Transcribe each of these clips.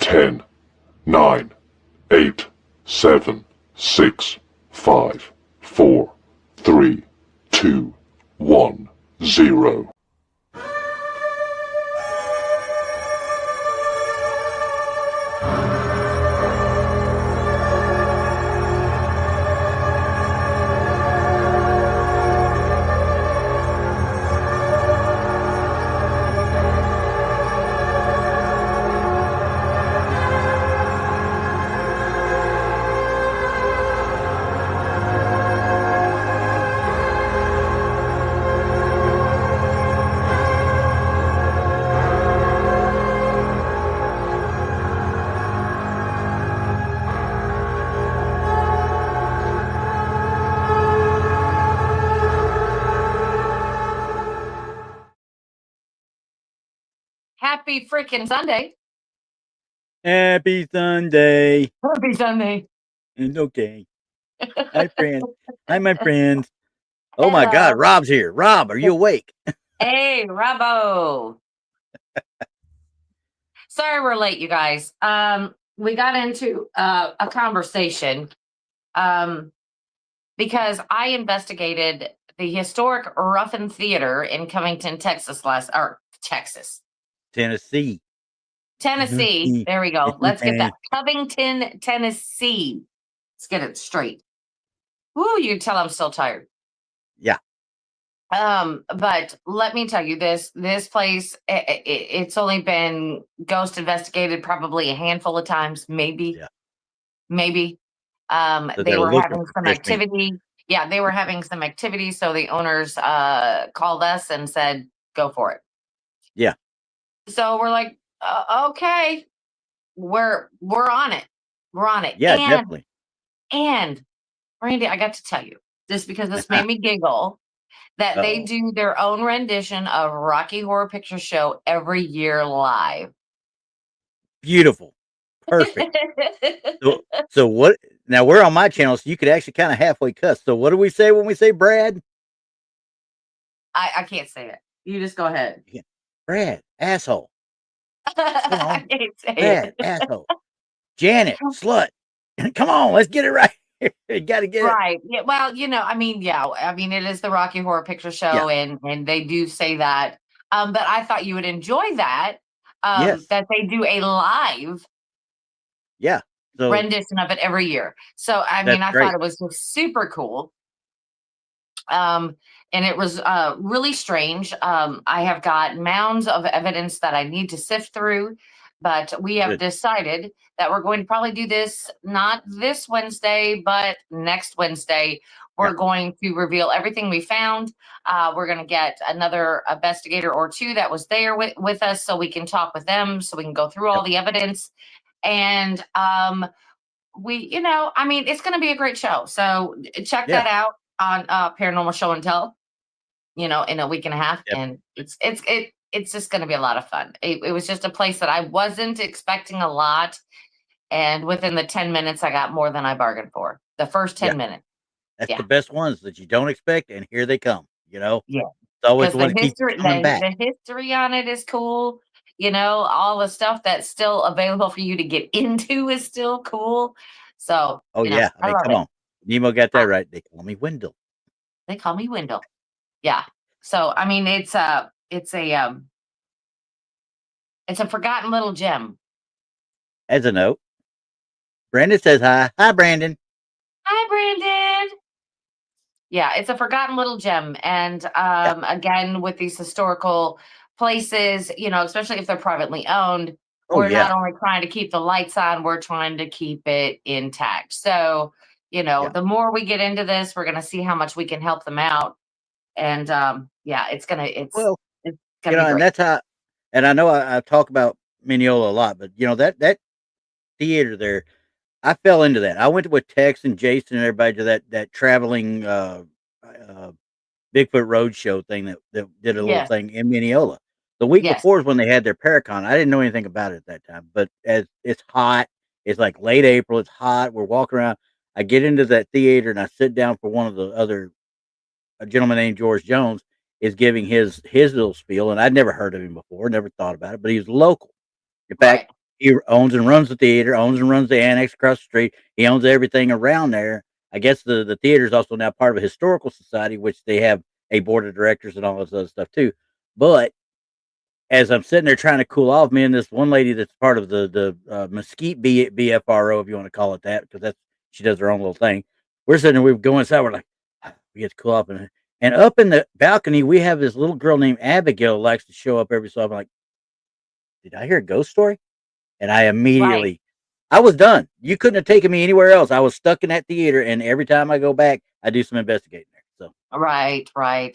10, 9, 8, 7, 6, 5, 4, 3, 2, 1, 0. Happy freaking Sunday. Happy Sunday. Happy Sunday. It's okay. Hi, friend. Hi, my friends. Oh, my Hello. God. Rob's here. Rob, are you awake? Hey, Robbo. Sorry we're late, you guys. We got into a conversation because I investigated the historic Ruffin Theater in Covington, Texas Tennessee. Tennessee. There we go. Let's get that. Covington, Tennessee. Let's get it straight. Woo, you can tell I'm still tired. Yeah. But let me tell you this place, it's only been ghost investigated probably a handful of times, maybe. Yeah. Maybe. So they were having some Christmas. activity. Yeah, they were having some activity. So the owners called us and said, go for it. Yeah. So we're like, okay, we're on it. We're on it. Yeah, definitely. And Randy, I got to tell you this because this made me giggle that they do their own rendition of Rocky Horror Picture Show every year live. Beautiful. Perfect. So what? Now we're on my channel, so you could actually kind of halfway cuss. So what do we say when we say Brad? I can't say it. You just go ahead. Brad, asshole. Come on. I can't say Brad, it. asshole. Janet, slut. Come on, let's get it right. You got to get right. Yeah. Well, it is the Rocky Horror Picture Show, and they do say that. But I thought you would enjoy that. Yes. That they do a live. Yeah. So, rendition of it every year. So I thought it was just super cool. And it was really strange. I have got mounds of evidence that I need to sift through, but we have decided that we're going to probably do this not this Wednesday, but next Wednesday. We're going to reveal everything we found. We're going to get another investigator or two that was there with us so we can talk with them, so we can go through all the evidence. And it's going to be a great show. So check that out on Paranormal Show and Tell, in a week and a half. And it's just going to be a lot of fun. It was just a place that I wasn't expecting a lot. And within the 10 minutes, I got more than I bargained for. The first 10 minutes. That's the best ones that you don't expect. And here they come, Yeah. It's always the one that keeps coming back. The history on it is cool. All the stuff that's still available for you to get into is still cool. So, come on. Nemo got that right. They call me Wendell. Yeah. So, it's a forgotten little gem. As a note, Brandon says hi. Hi, Brandon. Hi, Brandon. Yeah, it's a forgotten little gem. And again, with these historical places, especially if they're privately owned, we're not only trying to keep the lights on, we're trying to keep it intact. So, the more we get into this, we're going to see how much we can help them out. And it's going to be great. And that's how, and I know I talk about Mineola a lot, but that theater there, I fell into that. I went with Tex and Jason and everybody to that traveling Bigfoot Roadshow thing that did a little thing in Mineola. The week before is when they had their Paracon. I didn't know anything about it at that time, but as it's hot, it's like late April. It's hot. We're walking around. I get into that theater and I sit down for one of the other, a gentleman named George Jones is giving his little spiel, and I'd never heard of him before, never thought about it, but he was local. In fact, He owns and runs the theater, owns and runs the annex across the street. He owns everything around there. I guess the theater is also now part of a historical society, which they have a board of directors and all this other stuff too. But as I'm sitting there trying to cool off, me and this one lady that's part of the Mesquite BFRO, if you want to call it that, because that's she does her own little thing. We're sitting there, we go inside, we're like, we get to cool off, and up in the balcony, we have this little girl named Abigail who likes to show up every so often. Like, did I hear a ghost story? And I immediately, I was done. You couldn't have taken me anywhere else. I was stuck in that theater, and every time I go back, I do some investigating there. So right.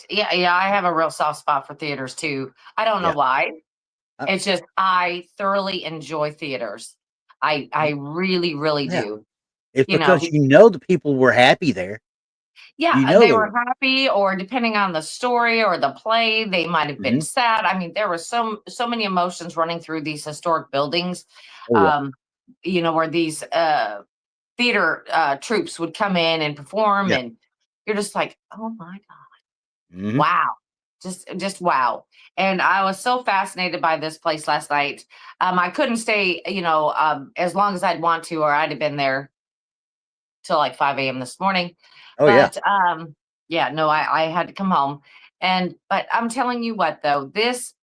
Yeah. I have a real soft spot for theaters too. I don't know why. It's just I thoroughly enjoy theaters. I really, really do. It's because the people were happy there. Yeah, they were happy, or depending on the story or the play, they might have been sad. I mean, there were so many emotions running through these historic buildings. Where these theater troops would come in and perform, and you're just like, oh my God, wow, just wow. And I was so fascinated by this place last night. I couldn't stay, as long as I'd want to, or I'd have been there till like 5 a.m. this morning. I had to come home. But I'm telling you what, though, this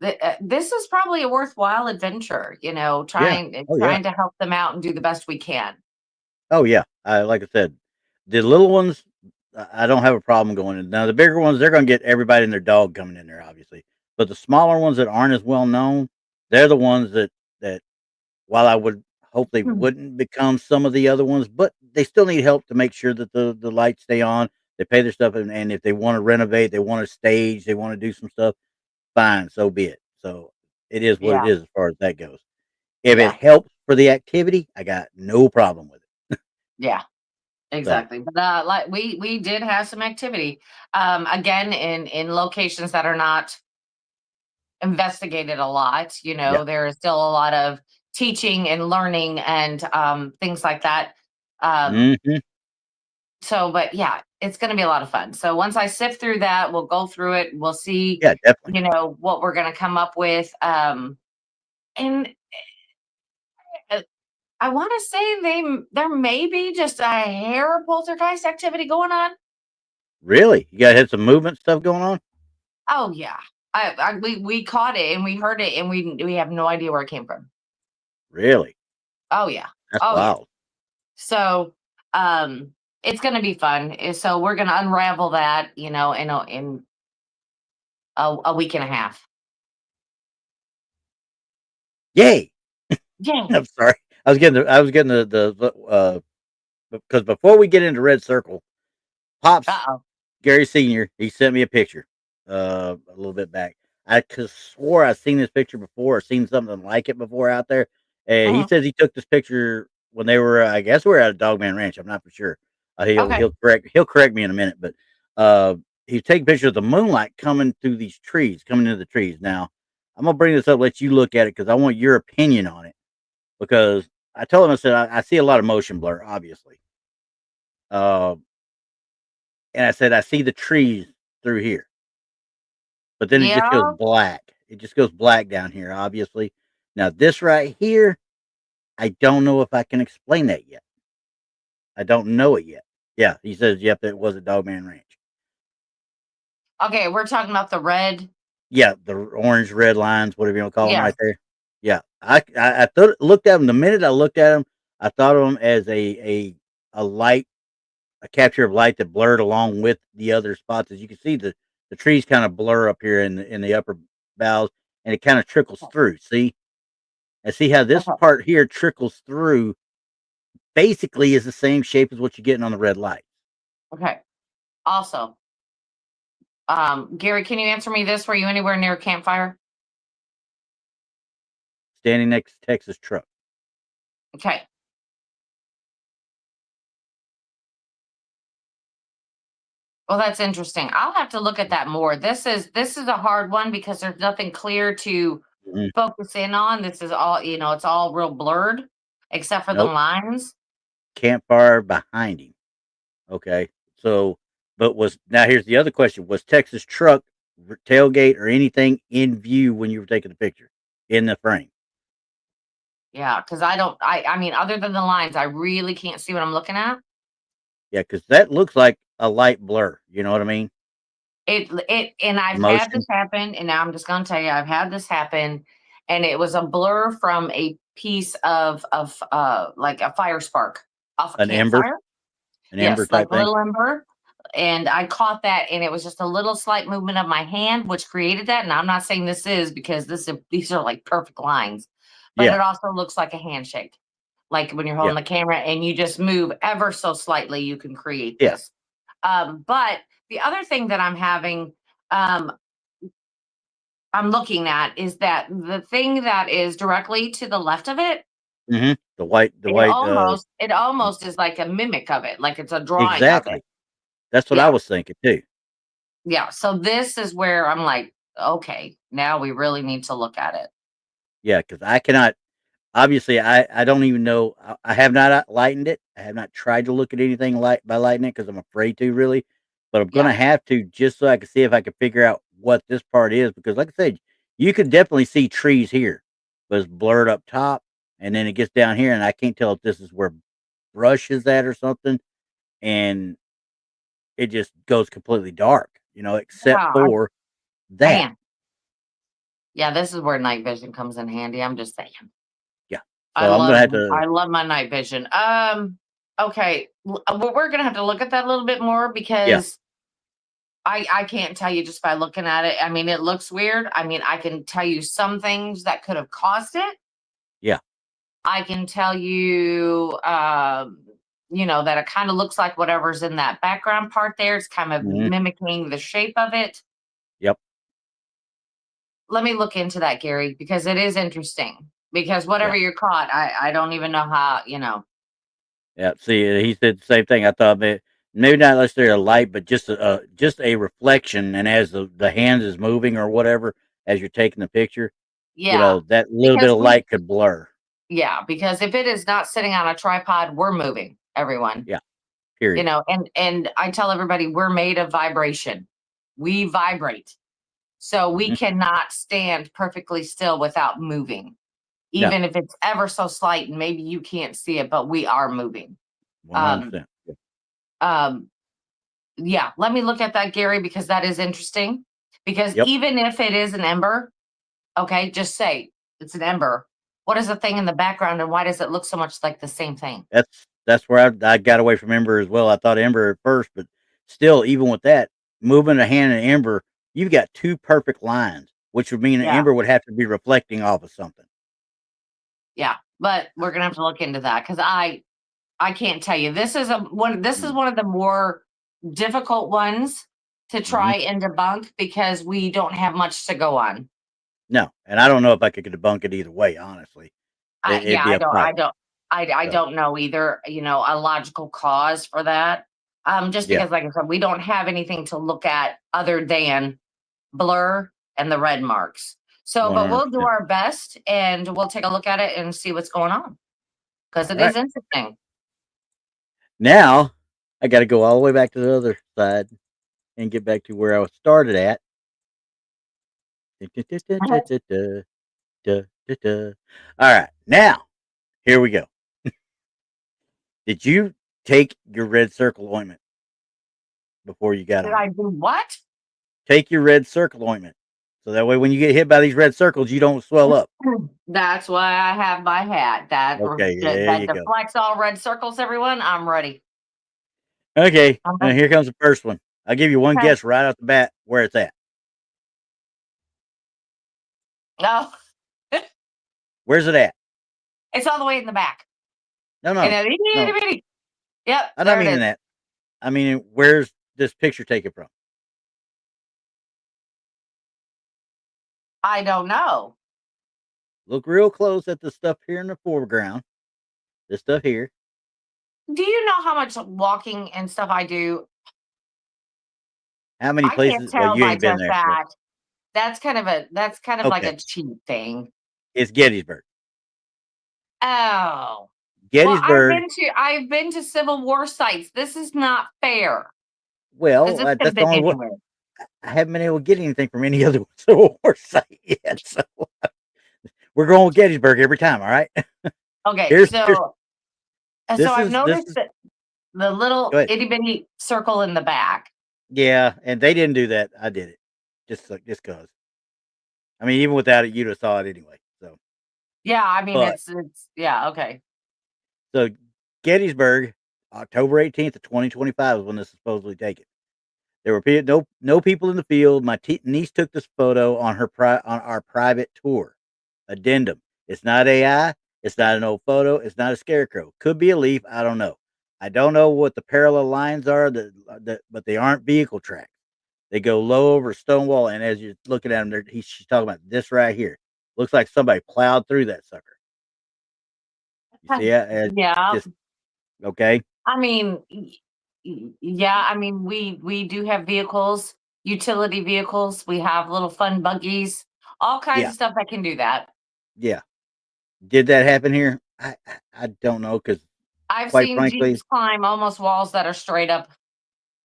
is probably a worthwhile adventure, trying to help them out and do the best we can. Oh yeah. Like I said, the little ones, I don't have a problem going in. Now the bigger ones, they're going to get everybody and their dog coming in there, obviously. But the smaller ones that aren't as well known, they're the ones that while I would hope they wouldn't become some of the other ones, but they still need help to make sure that the lights stay on. They pay their stuff, and if they want to renovate, they want to stage, they want to do some stuff, fine, so be it. So it is what it is as far as that goes. If it helps for the activity, I got no problem with it. Yeah, exactly. So. But like we did have some activity, again in locations that are not investigated a lot. There is still a lot of teaching and learning and things like that. So, but yeah, it's going to be a lot of fun. So once I sift through that, we'll go through it. We'll see, what we're going to come up with. And I want to say there may be just a hair poltergeist activity going on. Really? You guys had some movement stuff going on? Oh yeah. We caught it and we heard it, and we have no idea where it came from. Really? Oh yeah. That's wild. Yeah. So, it's going to be fun. So we're going to unravel that, in a week and a half. Yay! Yay! I'm sorry. I was getting the because before we get into Red Circle, Pops Gary Senior, he sent me a picture a little bit back. I swore I've seen this picture before, or seen something like it before out there. And he says he took this picture when they were, I guess, we're at a Dogman Ranch. I'm not for sure. He'll correct me in a minute, but he's taking pictures of the moonlight coming into the trees. Now I'm gonna bring this up, let you look at it because I want your opinion on it. Because I told him, I said I see a lot of motion blur, obviously. And I said I see the trees through here, but then it just goes black. It just goes black down here, obviously. Now this right here, I don't know if I can explain that yet. I don't know it yet. Yeah, he says, yep, it was a Dogman Ranch. Okay, we're talking about the red. Yeah, the orange, red lines, whatever you want to call them right there. Yeah, I looked at them. The minute I looked at them, I thought of them as a light, a capture of light that blurred along with the other spots. As you can see, the trees kind of blur up here in the upper boughs, and it kind of trickles through. See, and see how this part here trickles through. Basically, is the same shape as what you're getting on the red light. Okay. Also, Gary, can you answer me this? Were you anywhere near a campfire? Standing next to Texas truck. Okay. Well, that's interesting. I'll have to look at that more. This is a hard one because there's nothing clear to focus in on. This is all, it's all real blurred except for the lines. Campfire behind him. Okay. So, but now here's the other question. Was Texas truck, tailgate, or anything in view when you were taking the picture in the frame? Yeah, because I mean, other than the lines, I really can't see what I'm looking at. Yeah, because that looks like a light blur. You know what I mean? And I've had this happen, and now I'm just gonna tell you, I've had this happen, and it was a blur from a piece of like a fire spark off a campfire. An ember type like thing. Little ember. And I caught that, and it was just a little slight movement of my hand, which created that. And I'm not saying this is because these are like perfect lines, but it also looks like a handshake. Like when you're holding the camera and you just move ever so slightly, you can create this. But the other thing that I'm having, I'm looking at is that the thing that is directly to the left of it, the white, it almost is like a mimic of it, like it's a drawing of it. That's what I was thinking too. Yeah. So this is where I'm like, okay, now we really need to look at it. Yeah, because I cannot. Obviously, I don't even know. I have not lightened it. I have not tried to look at anything by lighting it because I'm afraid to really. But I'm gonna have to just so I can see if I can figure out what this part is. Because, like I said, you could definitely see trees here, but it's blurred up top, and then it gets down here, and I can't tell if this is where brush is at or something. And it just goes completely dark, except for that. Man. Yeah, this is where night vision comes in handy. I'm just saying. Yeah. So I love my night vision. Okay. We're gonna have to look at that a little bit more because I can't tell you just by looking at it. I mean, it looks weird. I mean, I can tell you some things that could have caused it. Yeah. I can tell you that it kind of looks like whatever's in that background part there. It's kind of mimicking the shape of it. Yep. Let me look into that, Gary, because it is interesting. Because whatever you're caught, I don't even know how, Yeah. See, he said the same thing. I thought maybe not unless they're a light, but just a reflection. And as the hand is moving or whatever, as you're taking the picture, that little bit of light could blur. Yeah, because if it is not sitting on a tripod, we're moving, everyone. Yeah. Period. And I tell everybody we're made of vibration. We vibrate. So we cannot stand perfectly still without moving. Even if it's ever so slight and maybe you can't see it, but we are moving. 100%. Yeah, let me look at that, Gary, because that is interesting. Because even if it is an ember, okay, just say it's an ember. What is the thing in the background and why does it look so much like the same thing? That's where I got away from ember as well. I thought ember at first, but still, even with that, moving a hand and ember, you've got two perfect lines, which would mean an ember would have to be reflecting off of something. Yeah, but we're gonna have to look into that because I can't tell you. This is one of the more difficult ones to try and debunk because we don't have much to go on. No, and I don't know if I could debunk it either way. Honestly, I don't know either. A logical cause for that. Just because, like I said, we don't have anything to look at other than blur and the red marks. So, 100%. But we'll do our best and we'll take a look at it and see what's going on because it is interesting. Now, I got to go all the way back to the other side and get back to where I was started at. All right, now, here we go. Did you take your red circle ointment before you got on? Did I do what? Take your red circle ointment. So that way when you get hit by these red circles, you don't swell up. That's why I have my hat. That deflects all red circles, everyone. I'm ready. Okay, now here comes the first one. I'll give you one guess right off the bat where it's at. No. Where's it at? It's all the way in the back. No. Yep. I'm not meaning that. I mean, where's this picture taken from? I don't know. Look real close at the stuff here in the foreground. This stuff here. Do you know how much walking and stuff I do? How many places? You ain't been there. That's kind of like a cheap thing. It's Gettysburg. Oh. Gettysburg. Well, I've been to Civil War sites. This is not fair. Well, that's the only one. I haven't been able to get anything from any other Civil War site yet. So we're going with Gettysburg every time. All right. Okay, so I've this noticed is that the little itty bitty circle in the back. Yeah, and they didn't do that. I did it, just cause. I mean, even without it, you'd have saw it anyway. So yeah, I mean, it's yeah, okay. So Gettysburg, October 18th of 2025 is when this is supposedly taken. There were no people in the field. My niece took this photo on on our private tour. Addendum: it's not AI. It's not an old photo. It's not a scarecrow. Could be a leaf. I don't know. I don't know what the parallel lines are, but they aren't vehicle tracks. They go low over a stone wall, and as you're looking at them, she's talking about this right here. Looks like somebody plowed through that sucker. You see it? Yeah. Just okay. I mean, yeah. I mean, we do have vehicles, utility vehicles. We have little fun buggies, all kinds of stuff that can do that. Yeah. Did that happen here? I don't know, because I've seen Jeeps climb almost walls that are straight up.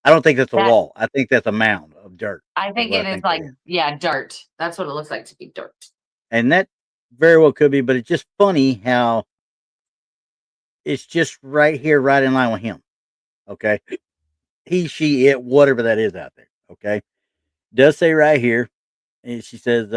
I don't think that's a wall. I think that's a mound of dirt. I think it is like, dirt. That's what it looks like to be dirt. And that very well could be, but it's just funny how it's just right here, right in line with him. Okay. He, she, it, whatever that is out there. Okay. Does say right here, and she says,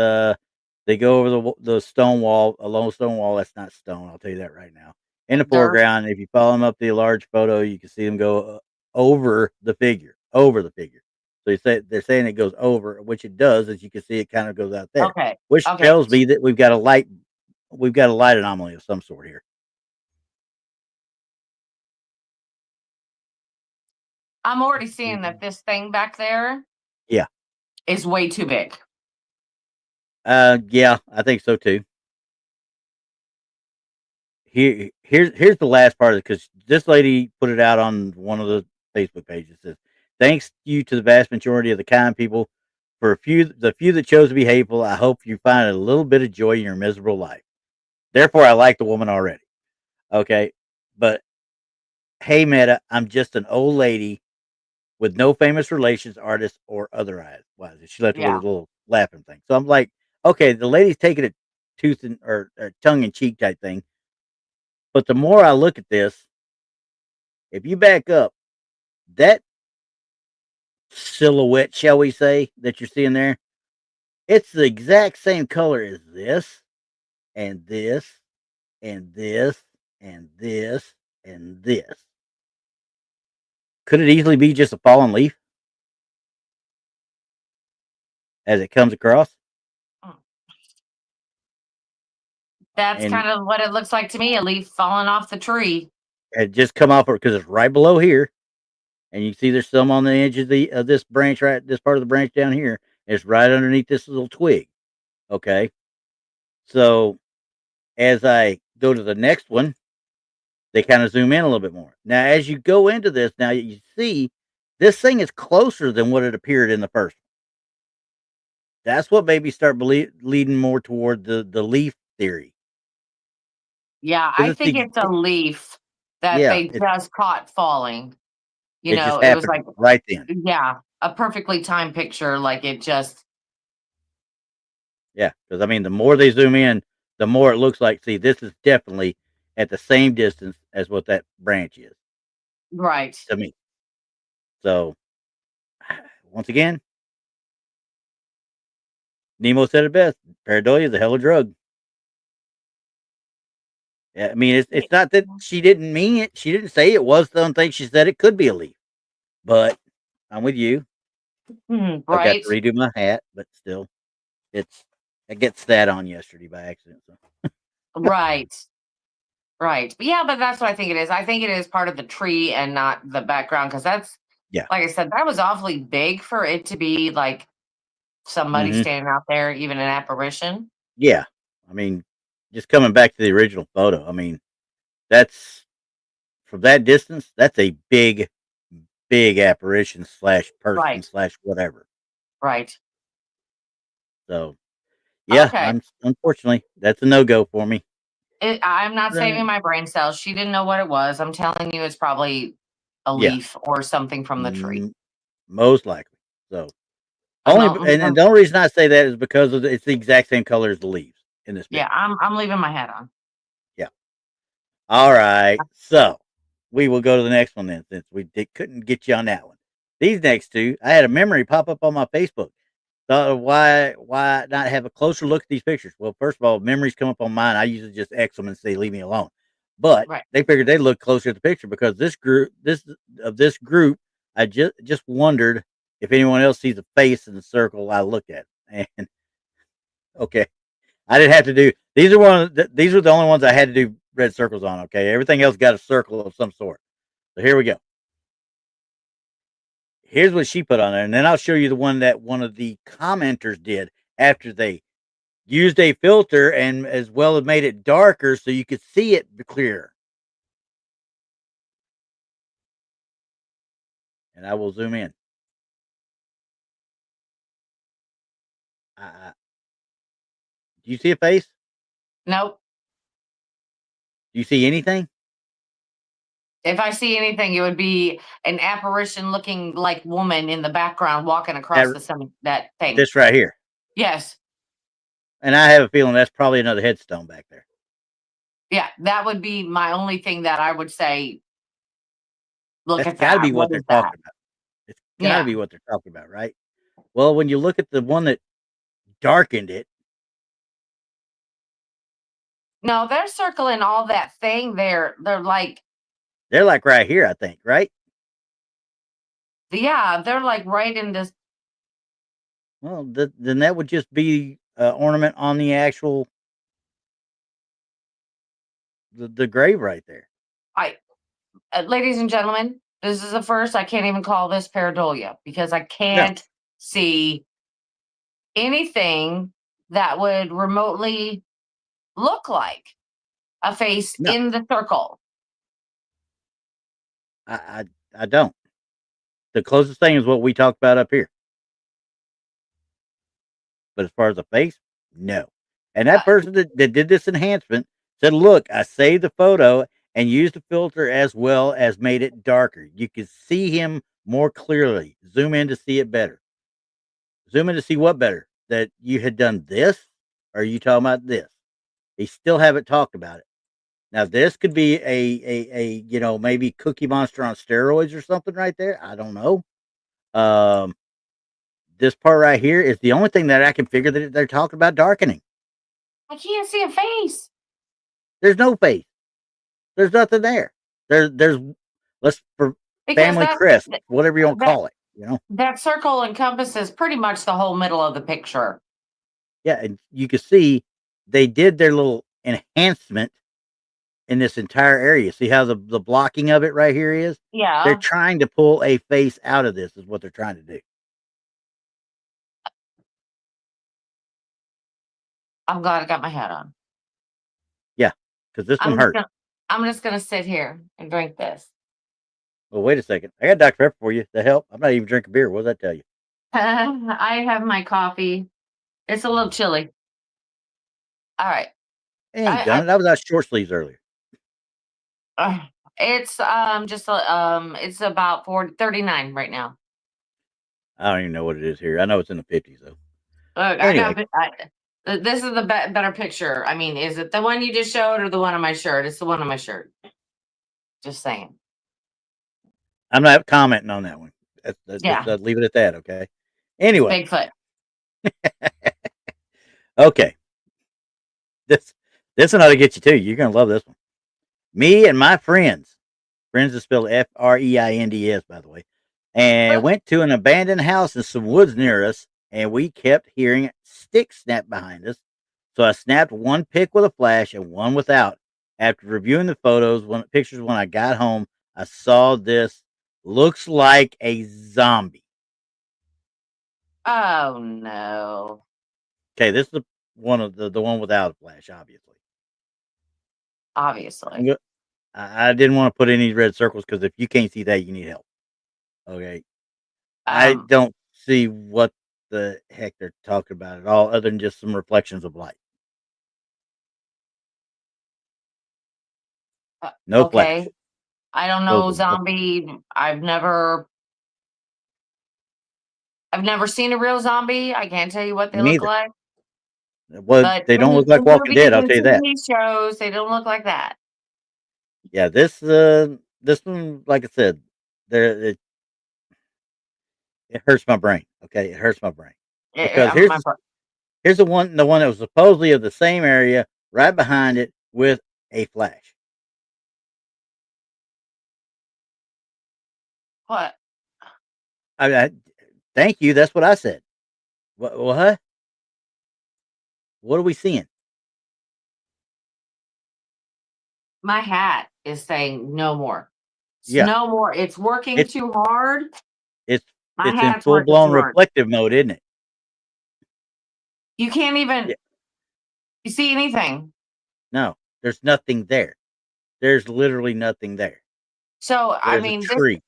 they go over the stone wall, a lone stone wall. That's not stone. I'll tell you that right now. In the foreground, if you follow them up the large photo, you can see them go over the figure. So they're saying it goes over, which it does, as you can see, it kind of goes out there. Okay. Which tells me that we've got a light anomaly of some sort here. I'm already seeing that this thing back there, is way too big. Yeah, I think so too. Here's the last part of it, because this lady put it out on one of the Facebook pages. It says, "Thanks you to the vast majority of the kind people. For the few that chose to be hateful, I hope you find a little bit of joy in your miserable life. Therefore, I like the woman already." Okay, but hey, Meta, I'm just an old lady with no famous relations, artists, or otherwise. She left it with a little laughing thing. So I'm like, okay, the lady's taking it or tongue in cheek type thing. But the more I look at this, if you back up, that silhouette, shall we say, that you're seeing there, it's the exact same color as this, and this, and this, and this, and this. Could it easily be just a fallen leaf as it comes across? That's kind of what it looks like to me, a leaf falling off the tree. It just come off, because it's right below here. And you see there's some on the edge of this branch, right? This part of the branch down here. It's right underneath this little twig. Okay. So as I go to the next one, they kind of zoom in a little bit more. Now, as you go into this, now you see this thing is closer than what it appeared in the first one. That's what made me start leading more toward the leaf theory. Yeah, I think it's a leaf that they just caught falling. You know, it was like right then. Yeah, a perfectly timed picture. Like it just. Yeah, because I mean, the more they zoom in, the more it looks like. See, this is definitely at the same distance as what that branch is. Right. To me. So, once again, Nemo said it best. Pareidolia is a hell of a drug. Yeah, I mean, it's not that she didn't mean it. She didn't say it was something. She said it could be a leaf. But I'm with you. Right. I got to redo my hat, but still, I get sat on yesterday by accident. So. Right. Right. Yeah, but that's what I think it is. I think it is part of the tree and not the background, because that's, like I said, that was awfully big for it to be like somebody standing out there, even an apparition. Yeah. I mean, just coming back to the original photo, I mean, that's from that distance, that's a big apparition / person / whatever. Right. So, yeah, unfortunately, that's a no-go for me. I'm not saving my brain cells. She didn't know what it was. I'm telling you, it's probably a leaf or something from the tree. Most likely. So, and the only reason I say that is because it's the exact same color as the leaves. in this picture. Yeah, I'm leaving my hat on. Yeah. All right. So we will go to the next one then, since we couldn't get you on that one. These next two, I had a memory pop up on my Facebook. Thought, why not have a closer look at these pictures? Well, first of all, memories come up on mine. I usually just X them and say, leave me alone. But they figured they'd look closer at the picture because this group, I just wondered if anyone else sees a face in the circle I looked at. And okay, I didn't have to do these were the only ones I had to do red circles on. Okay, everything else got a circle of some sort. So here we go. Here's what she put on there, and then I'll show you the one that one of the commenters did after they used a filter and as well as made it darker so you could see it clearer. And I will zoom in. Do you see a face? Nope. Do you see anything? If I see anything, it would be an apparition looking like woman in the background walking across that thing. This right here. Yes. And I have a feeling that's probably another headstone back there. Yeah, that would be my only thing that I would say. Look at that. That's got to be what they're talking about. It's got to be what they're talking about, right? Well, when you look at the one that darkened it. No, they're circling all that thing there. They're like right here, I think, right? Yeah, they're like right in this. Well, then that would just be ornament on the actual the grave right there. Ladies and gentlemen, this is the first. I can't even call this pareidolia because I can't see anything that would remotely look like a face in the circle. I don't. The closest thing is what we talked about up here. But as far as a face, no. And that person that did this enhancement said, look, I saved the photo and used the filter as well as made it darker. You could see him more clearly. Zoom in to see it better. Zoom in to see what better? That you had done this? Or are you talking about this? They still haven't talked about it. Now, this could be a maybe Cookie Monster on steroids or something right there. I don't know. This part right here is the only thing that I can figure that they're talking about darkening. I can't see a face. There's no face. There's nothing there. There's family crest, whatever you want to call it. That circle encompasses pretty much the whole middle of the picture. Yeah, and you can see they did their little enhancement in this entire area. See how the blocking of it right here is? Yeah. They're trying to pull a face out of this is what they're trying to do. I'm glad I got my hat on. Yeah, because this one hurt. I'm just going to sit here and drink this. Well, wait a second. I got Dr. Pepper for you to help. I'm not even drinking beer. What does that tell you? I have my coffee. It's a little chilly. All right. Ain't done it. That was out short sleeves earlier. It's it's about 39 right now. I don't even know what it is here. I know it's in the 50s though. Look, anyway. This is the better picture. I mean, is it the one you just showed or the one on my shirt? It's the one on my shirt. Just saying. I'm not commenting on that one. Just leave it at that, okay? Anyway. Bigfoot. Okay. This one ought to get you too. You're going to love this one. Me and my friends is spelled Friends, by the way, and went to an abandoned house in some woods near us, and we kept hearing sticks snap behind us. So I snapped one pic with a flash and one without. After reviewing the pictures when I got home, I saw this. Looks like a zombie. Oh no. Okay, this is the one without a flash, obviously. I didn't want to put any red circles because if you can't see that, you need help. Okay. I don't see what the heck they're talking about at all, other than just some reflections of light. No flash. I don't know zombie. I've never seen a real zombie. I can't tell you what they look like. Well, But they don't look like in Walking movies Dead. I'll and tell you that. TV shows, they don't look like that. Yeah, this one, like I said, there it hurts my brain. Okay, it hurts my brain because here's the one that was supposedly of the same area, right behind it with a flash. What? Thank you. That's what I said. What? What are we seeing? My hat is saying no more. Yeah, No more. It's working too hard. It's My in hat's full working blown too hard. reflective mode, isn't it? You can't even you see anything. No, there's nothing there. There's literally nothing there. So There's I mean, a tree.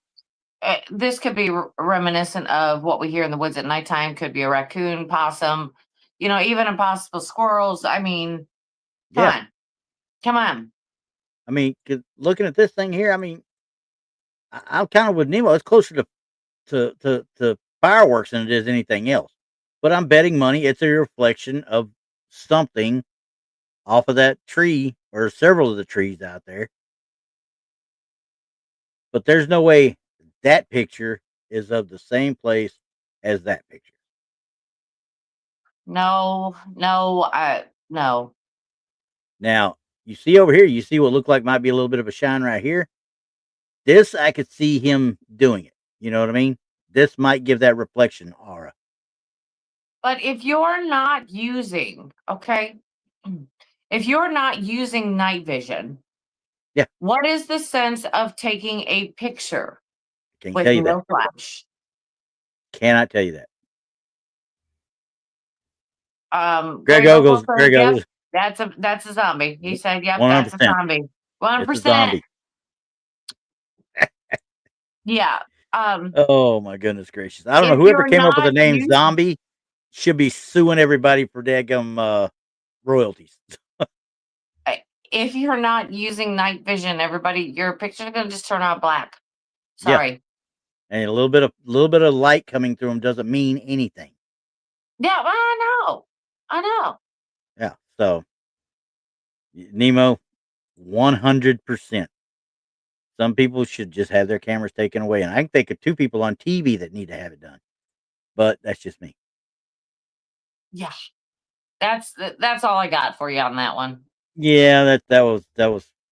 This could be reminiscent of what we hear in the woods at nighttime. Could be a raccoon, possum, even impossible squirrels. I mean, come on. I mean, looking at this thing here, I mean, I'm kind of with Nemo. It's closer to fireworks than it is anything else. But I'm betting money it's a reflection of something off of that tree or several of the trees out there. But there's no way that picture is of the same place as that picture. No. No. Now, you see over here, you see what looked like might be a little bit of a shine right here. This, I could see him doing it. You know what I mean? This might give that reflection aura. But if you're not using, if you're not using night vision, what is the sense of taking a picture with no flash? Cannot tell you that. Greg goes. Yep, that's a zombie. He said, "Yep, 100%. That's a zombie. 100%." Yeah. Oh my goodness gracious! I don't know. Whoever came up with the name zombie should be suing everybody for daggum royalties. If you're not using night vision, everybody, your picture's gonna just turn out black. Sorry. Yeah. And a little bit of light coming through them doesn't mean anything. Yeah, well, I know. Yeah. So Nemo, 100%. Some people should just have their cameras taken away, and I can think of 2 people on TV that need to have it done. But that's just me. Yeah. That's all I got for you on that one. Yeah, that was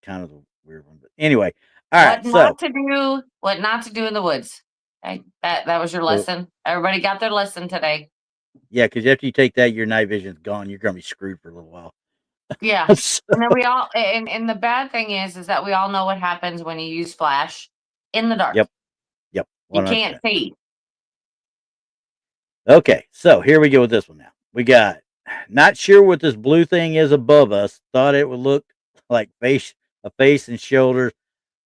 kind of a weird one. But anyway, all right. What not to do in the woods. Okay? That was your lesson. Everybody got their lesson today. Yeah, because after you take that, your night vision's gone. You're gonna be screwed for a little while. Yeah. And then we all and the bad thing is that we all know what happens when you use flash in the dark. Yep. 100%. You can't see. Okay, so here we go with this one now. We got not sure what this blue thing is above us. Thought it would look like a face and shoulders.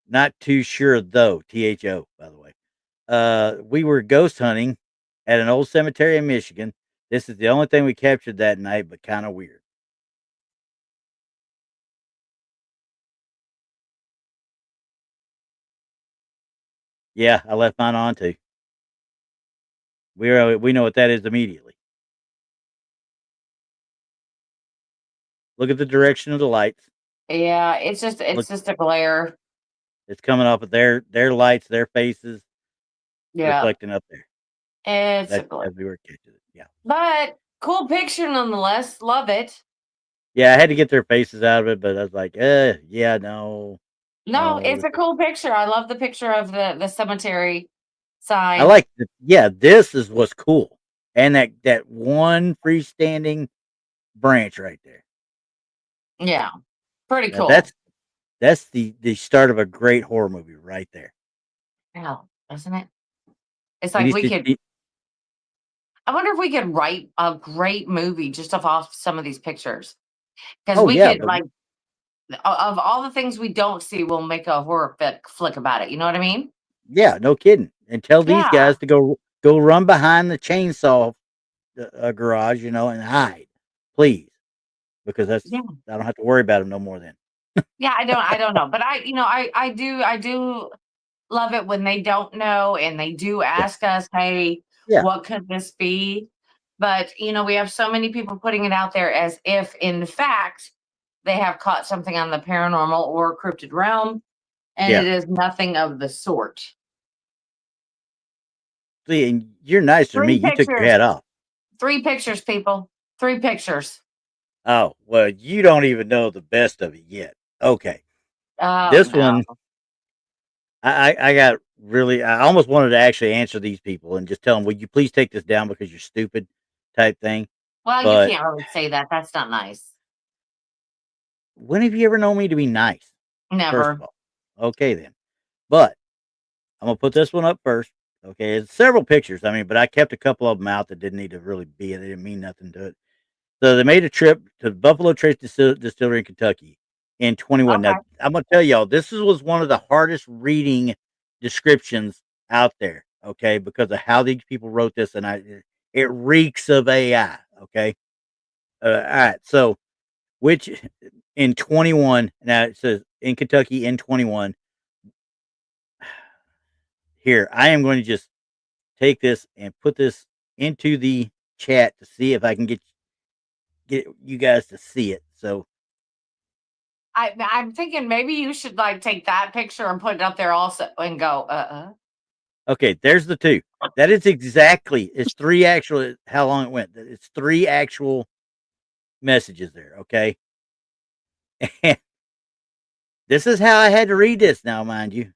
Not too sure though. THO, by the way. We were ghost hunting at an old cemetery in Michigan. This is the only thing we captured that night, but kind of weird. Yeah, I left mine on too. We know what that is immediately. Look at the direction of the lights. Yeah, it's just a glare. It's coming off of their lights, their faces, reflecting up there. It's a glare. Yeah. But cool picture nonetheless. Love it. Yeah, I had to get their faces out of it, but I was like, yeah, no. No, it's a cool picture. I love the picture of the cemetery sign. I like it. Yeah, this is what's cool. And that one freestanding branch right there. Yeah. Pretty cool. That's the start of a great horror movie right there. Yeah, isn't it? It's like I wonder if we could write a great movie just off some of these pictures. Because could like of all the things we don't see, we'll make a horror flick about it. You know what I mean? Yeah, no kidding. And tell these guys to go run behind the chainsaw garage, and hide, please, because I don't have to worry about them no more then. Yeah, I don't know, but I do love it when they don't know and they do ask us, hey, what could this be? But, we have so many people putting it out there as if, in fact, they have caught something on the paranormal or cryptid realm, and it is nothing of the sort. See, and you're nicer than me. You took your hat off. 3 pictures, people. 3 pictures. Oh, well, you don't even know the best of it yet. Okay. This one, I got really, I almost wanted to actually answer these people and just tell them, will you please take this down because you're stupid type thing. Well, you can't really say that. That's not nice. When have you ever known me to be nice? Never. First of all. Okay, then. But I'm going to put this one up first. Okay. It's several pictures. I mean, but I kept a couple of them out that didn't need to really be. They didn't mean nothing to it. So they made a trip to Buffalo Trace Distillery in Kentucky in 21. Okay. Now, I'm going to tell y'all, this was one of the hardest reading descriptions out there, okay, because of how these people wrote this, and it reeks of AI, okay? All right, so which in 21, now it says in Kentucky in 21. Here, I am going to just take this and put this into the chat to see if I can get you guys to see it. So I'm thinking maybe you should take that picture and put it up there also and go, Okay, there's the 2. That is exactly, it's 3 actual, how long it went. It's 3 actual messages there, okay? And this is how I had to read this now, mind you.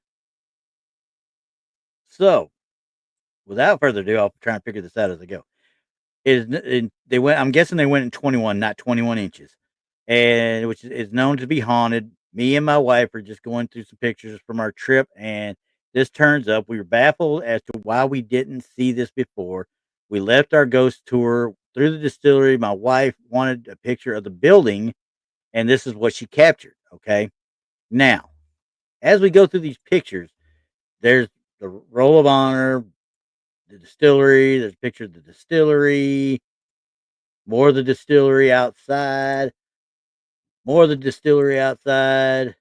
So, without further ado, I'll try and figure this out as I go. I'm guessing they went in 21, not 21 inches. And which is known to be haunted. Me and my wife are just going through some pictures from our trip, and this turns up. We were baffled as to why we didn't see this before. We left our ghost tour through the distillery. My wife wanted a picture of the building, and this is what she captured. Okay. Now, as we go through these pictures, there's the Roll of Honor, the distillery, there's a picture of the distillery, more of the distillery outside. More of the distillery outside.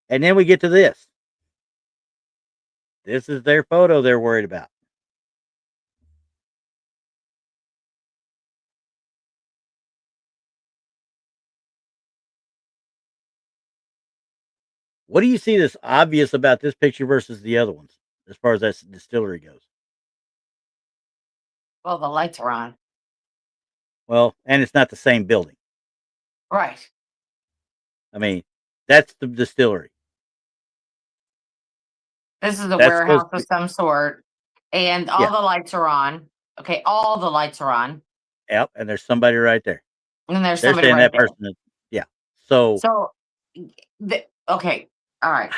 And then we get to this. This is their photo they're worried about. What do you see that's obvious about this picture versus the other ones, as far as that distillery goes? Well, the lights are on. Well, and it's not the same building. Right. I mean, that's the distillery. This is a warehouse of some sort, and all the lights are on. Okay, all the lights are on. Yep, and there's somebody right there. And there's somebody right there. Person is, yeah. So, okay, all right.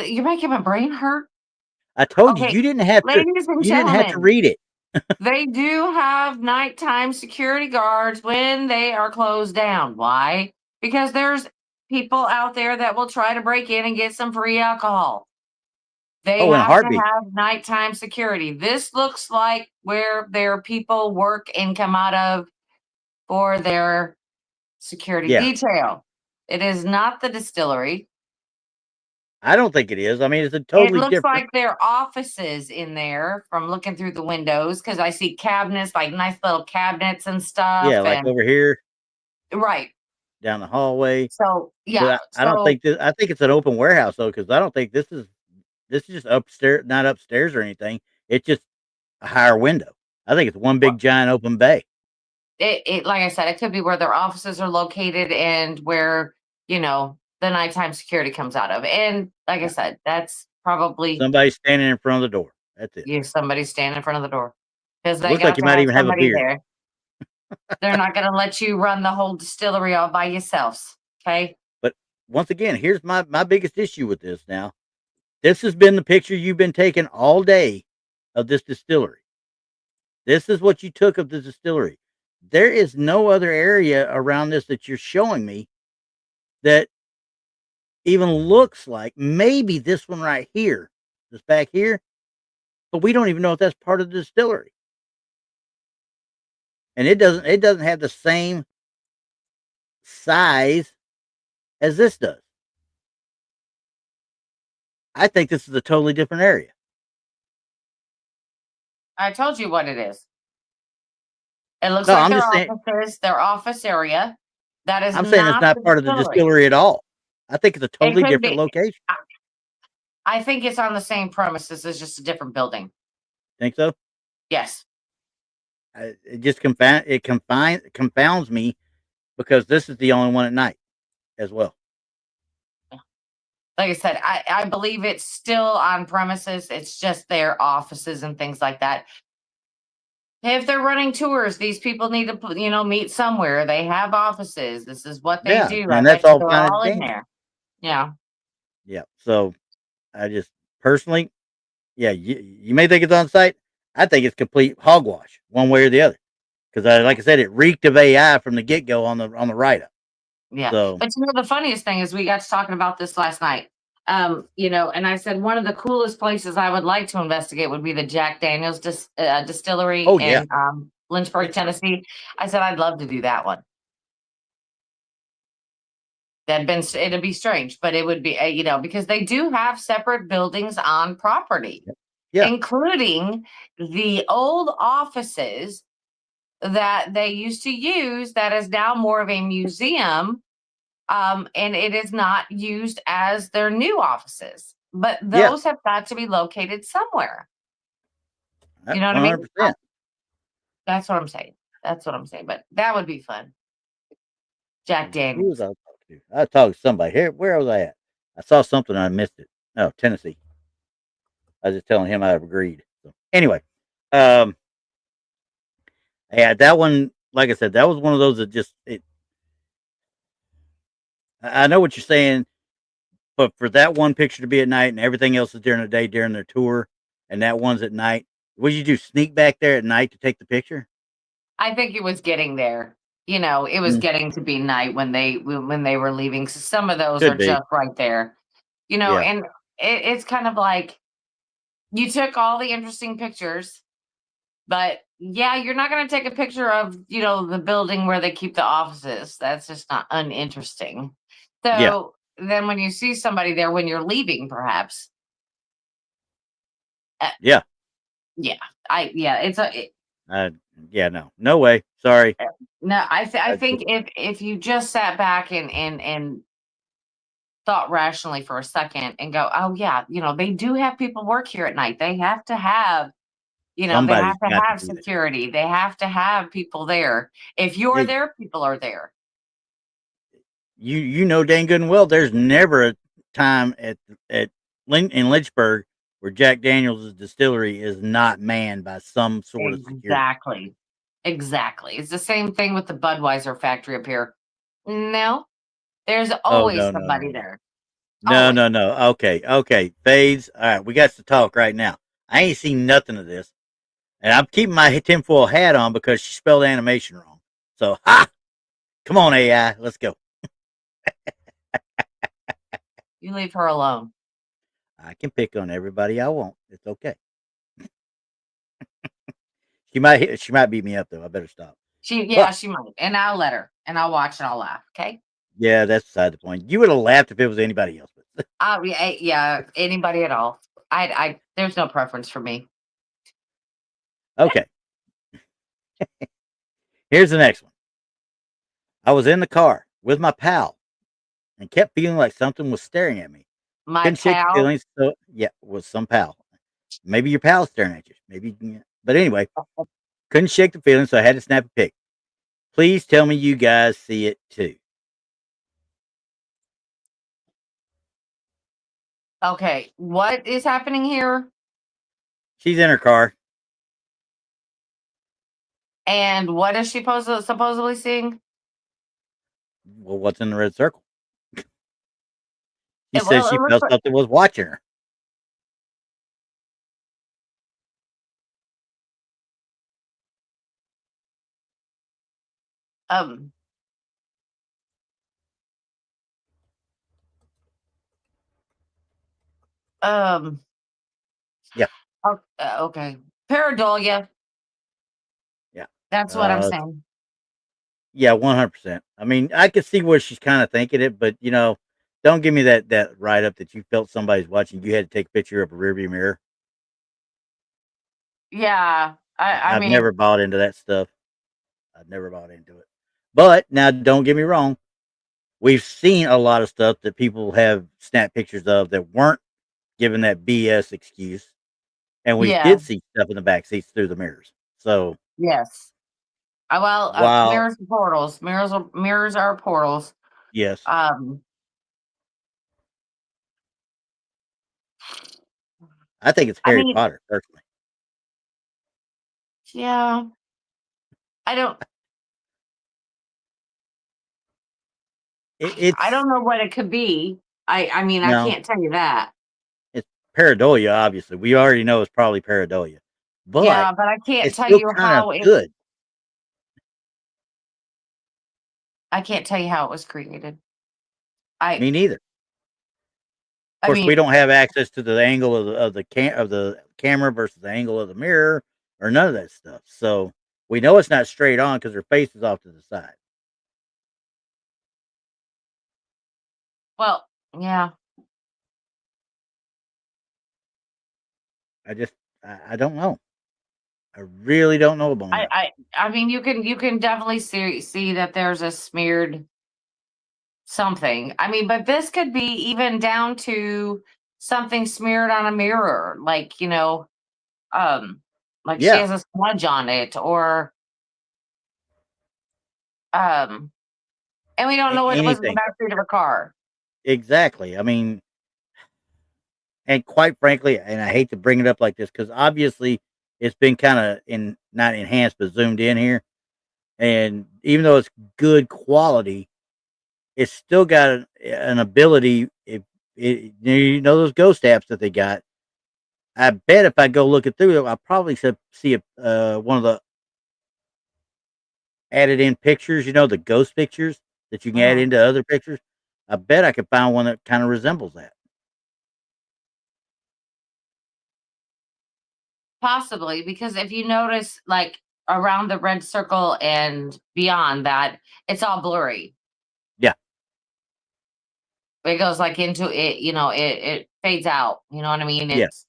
You're making my brain hurt. I told you didn't have to. Ladies and you didn't have to read it. They do have nighttime security guards when they are closed down. Why? Because there's people out there that will try to break in and get some free alcohol. They have to have nighttime security. This looks like where their people work and come out of for their security detail. It is not the distillery. I don't think it is. I mean, it's a totally different. It looks like their offices in there from looking through the windows, because I see cabinets, like nice little cabinets and stuff. Yeah, like over here. Right. Down the hallway. So, yeah. I don't think this, I think it's an open warehouse, though, because I don't think this is just upstairs, not upstairs or anything. It's just a higher window. I think it's one big giant open bay. It like I said, it could be where their offices are located and where, the nighttime security comes out of. And like I said, that's probably somebody standing in front of the door. That's it. Yeah, somebody standing in front of the door. Because they looks like you might even have a beard. There. They're not going to let you run the whole distillery all by yourselves. Okay. But once again, here's my biggest issue with this now. This has been the picture you've been taking all day of this distillery. This is what you took of the distillery. There is no other area around this that you're showing me that even looks like maybe this one right here, this back here, but we don't even know if that's part of the distillery. And it doesn't have the same size as this does. I think this is a totally different area. I told you what it is. It looks like their office area. That is I'm saying it's not part of the distillery at all. I think it's a totally different location. I think it's on the same premises. It's just a different building. Think so? Yes. It just confounds me because this is the only one at night as well. Like I said, I believe it's still on premises. It's just their offices and things like that. If they're running tours, these people need to, meet somewhere. They have offices. This is what they do. And that's all they're all in there. Yeah. Yeah. So I just personally, you may think it's on site. I think it's complete hogwash, one way or the other. Because like I said, it reeked of AI from the get go on the write up. Yeah. So. But the funniest thing is we got to talking about this last night. And I said one of the coolest places I would like to investigate would be the Jack Daniels distillery in Lynchburg, Tennessee. I said I'd love to do that one. It'd be strange, but it would be, because they do have separate buildings on property, including the old offices that they used to use that is now more of a museum. And it is not used as their new offices, but those have got to be located somewhere. You know what 100%. I mean? That's what I'm saying. But that would be fun. Jack Daniels. I talked to somebody here. Where was I at? I saw something and I missed it. No, Tennessee. I was just telling him I agreed. So anyway, that one, like I said, that was one of those that just I know what you're saying, but for that one picture to be at night and everything else is during the day during their tour, and that one's at night, what did you do? Sneak back there at night to take the picture? I think it was getting there. It was getting to be night when they were leaving. So some of those are just right there. And it's kind of like you took all the interesting pictures, but you're not going to take a picture of the building where they keep the offices. That's just not uninteresting. So then when you see somebody there when you're leaving, perhaps. No way. Sorry. No, I think if you just sat back and thought rationally for a second and go, oh yeah, they do have people work here at night. They have to have, they have to have security. They have to have people there. If you're there, people are there. You know dang good and well there's never a time in Lynchburg where Jack Daniels' distillery is not manned by some sort of security. Exactly. It's the same thing with the Budweiser factory up here. No, there's always somebody there. No. Okay. Fades. All right, we got to talk right now. I ain't seen nothing of this. And I'm keeping my tinfoil hat on because she spelled animation wrong. So, come on, AI. Let's go. You leave her alone. I can pick on everybody I want. It's okay. She might beat me up though. I better stop. She might, and I'll let her, and I'll watch and I'll laugh. Okay. Yeah, that's beside the point. You would have laughed if it was anybody else. Anybody at all. I there's no preference for me. Okay. Here's the next one. I was in the car with my pal and kept feeling like something was staring at me. My pal? Feelings, so, was some pal. Maybe your pal's staring at you. Maybe, but anyway, couldn't shake the feeling, so I had to snap a pic. Please tell me you guys see it too. Okay, what is happening here? She's in her car. And what is she supposedly seeing? Well, what's in the red circle? She said she felt something was watching her. Yeah. Okay. Pareidolia. Yeah. That's what I'm saying. Yeah, 100%. I mean, I could see where she's kind of thinking it, but don't give me that write up that you felt somebody's watching. You had to take a picture of a rearview mirror. Yeah. I've never bought into that stuff. I've never bought into it. But now, don't get me wrong. We've seen a lot of stuff that people have snapped pictures of that weren't given that BS excuse, and we Yeah. did see stuff in the back seats through the mirrors. So Yes. Well, mirrors are portals. Mirrors are portals. Yes. I think it's Harry Potter, personally. Yeah. I don't know what it could be. I mean, I can't tell you that. It's pareidolia, obviously. We already know it's probably pareidolia. But yeah, but I can't tell you how it good. I can't tell you how it was created. Me neither. Of course, we don't have access to the angle of the camera versus the angle of the mirror or none of that stuff. So we know it's not straight on because her face is off to the side. Well, yeah. I don't know. I really don't know about that. I mean, you can definitely see that there's a smeared something. I mean, but this could be even down to something smeared on a mirror, like, she has a smudge on it, or and we don't know what was in the backseat of her car. Exactly. I mean, and quite frankly, and I hate to bring it up like this because obviously it's been kind of not enhanced but zoomed in here, and even though it's good quality, it's still got an ability. Those ghost apps that they got. I bet if I go looking through it, I'll probably see one of the added in pictures. The ghost pictures that you can add into other pictures. I bet I could find one that kind of resembles that. Possibly, because if you notice, like around the red circle and beyond that, it's all blurry. Yeah. It goes like into it, it fades out. You know what I mean? It's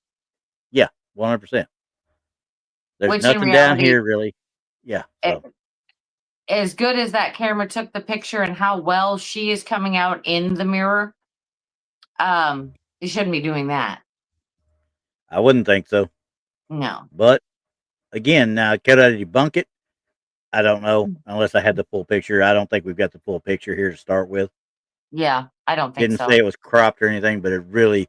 100%. There's which nothing in reality, down here really. Yeah. So. As good as that camera took the picture and how well she is coming out in the mirror, you shouldn't be doing that. I wouldn't think so. No. But again, now could I debunk it? I don't know unless I had the full picture. I don't think we've got the full picture here to start with. Yeah, I don't think so. Didn't say it was cropped or anything, but it really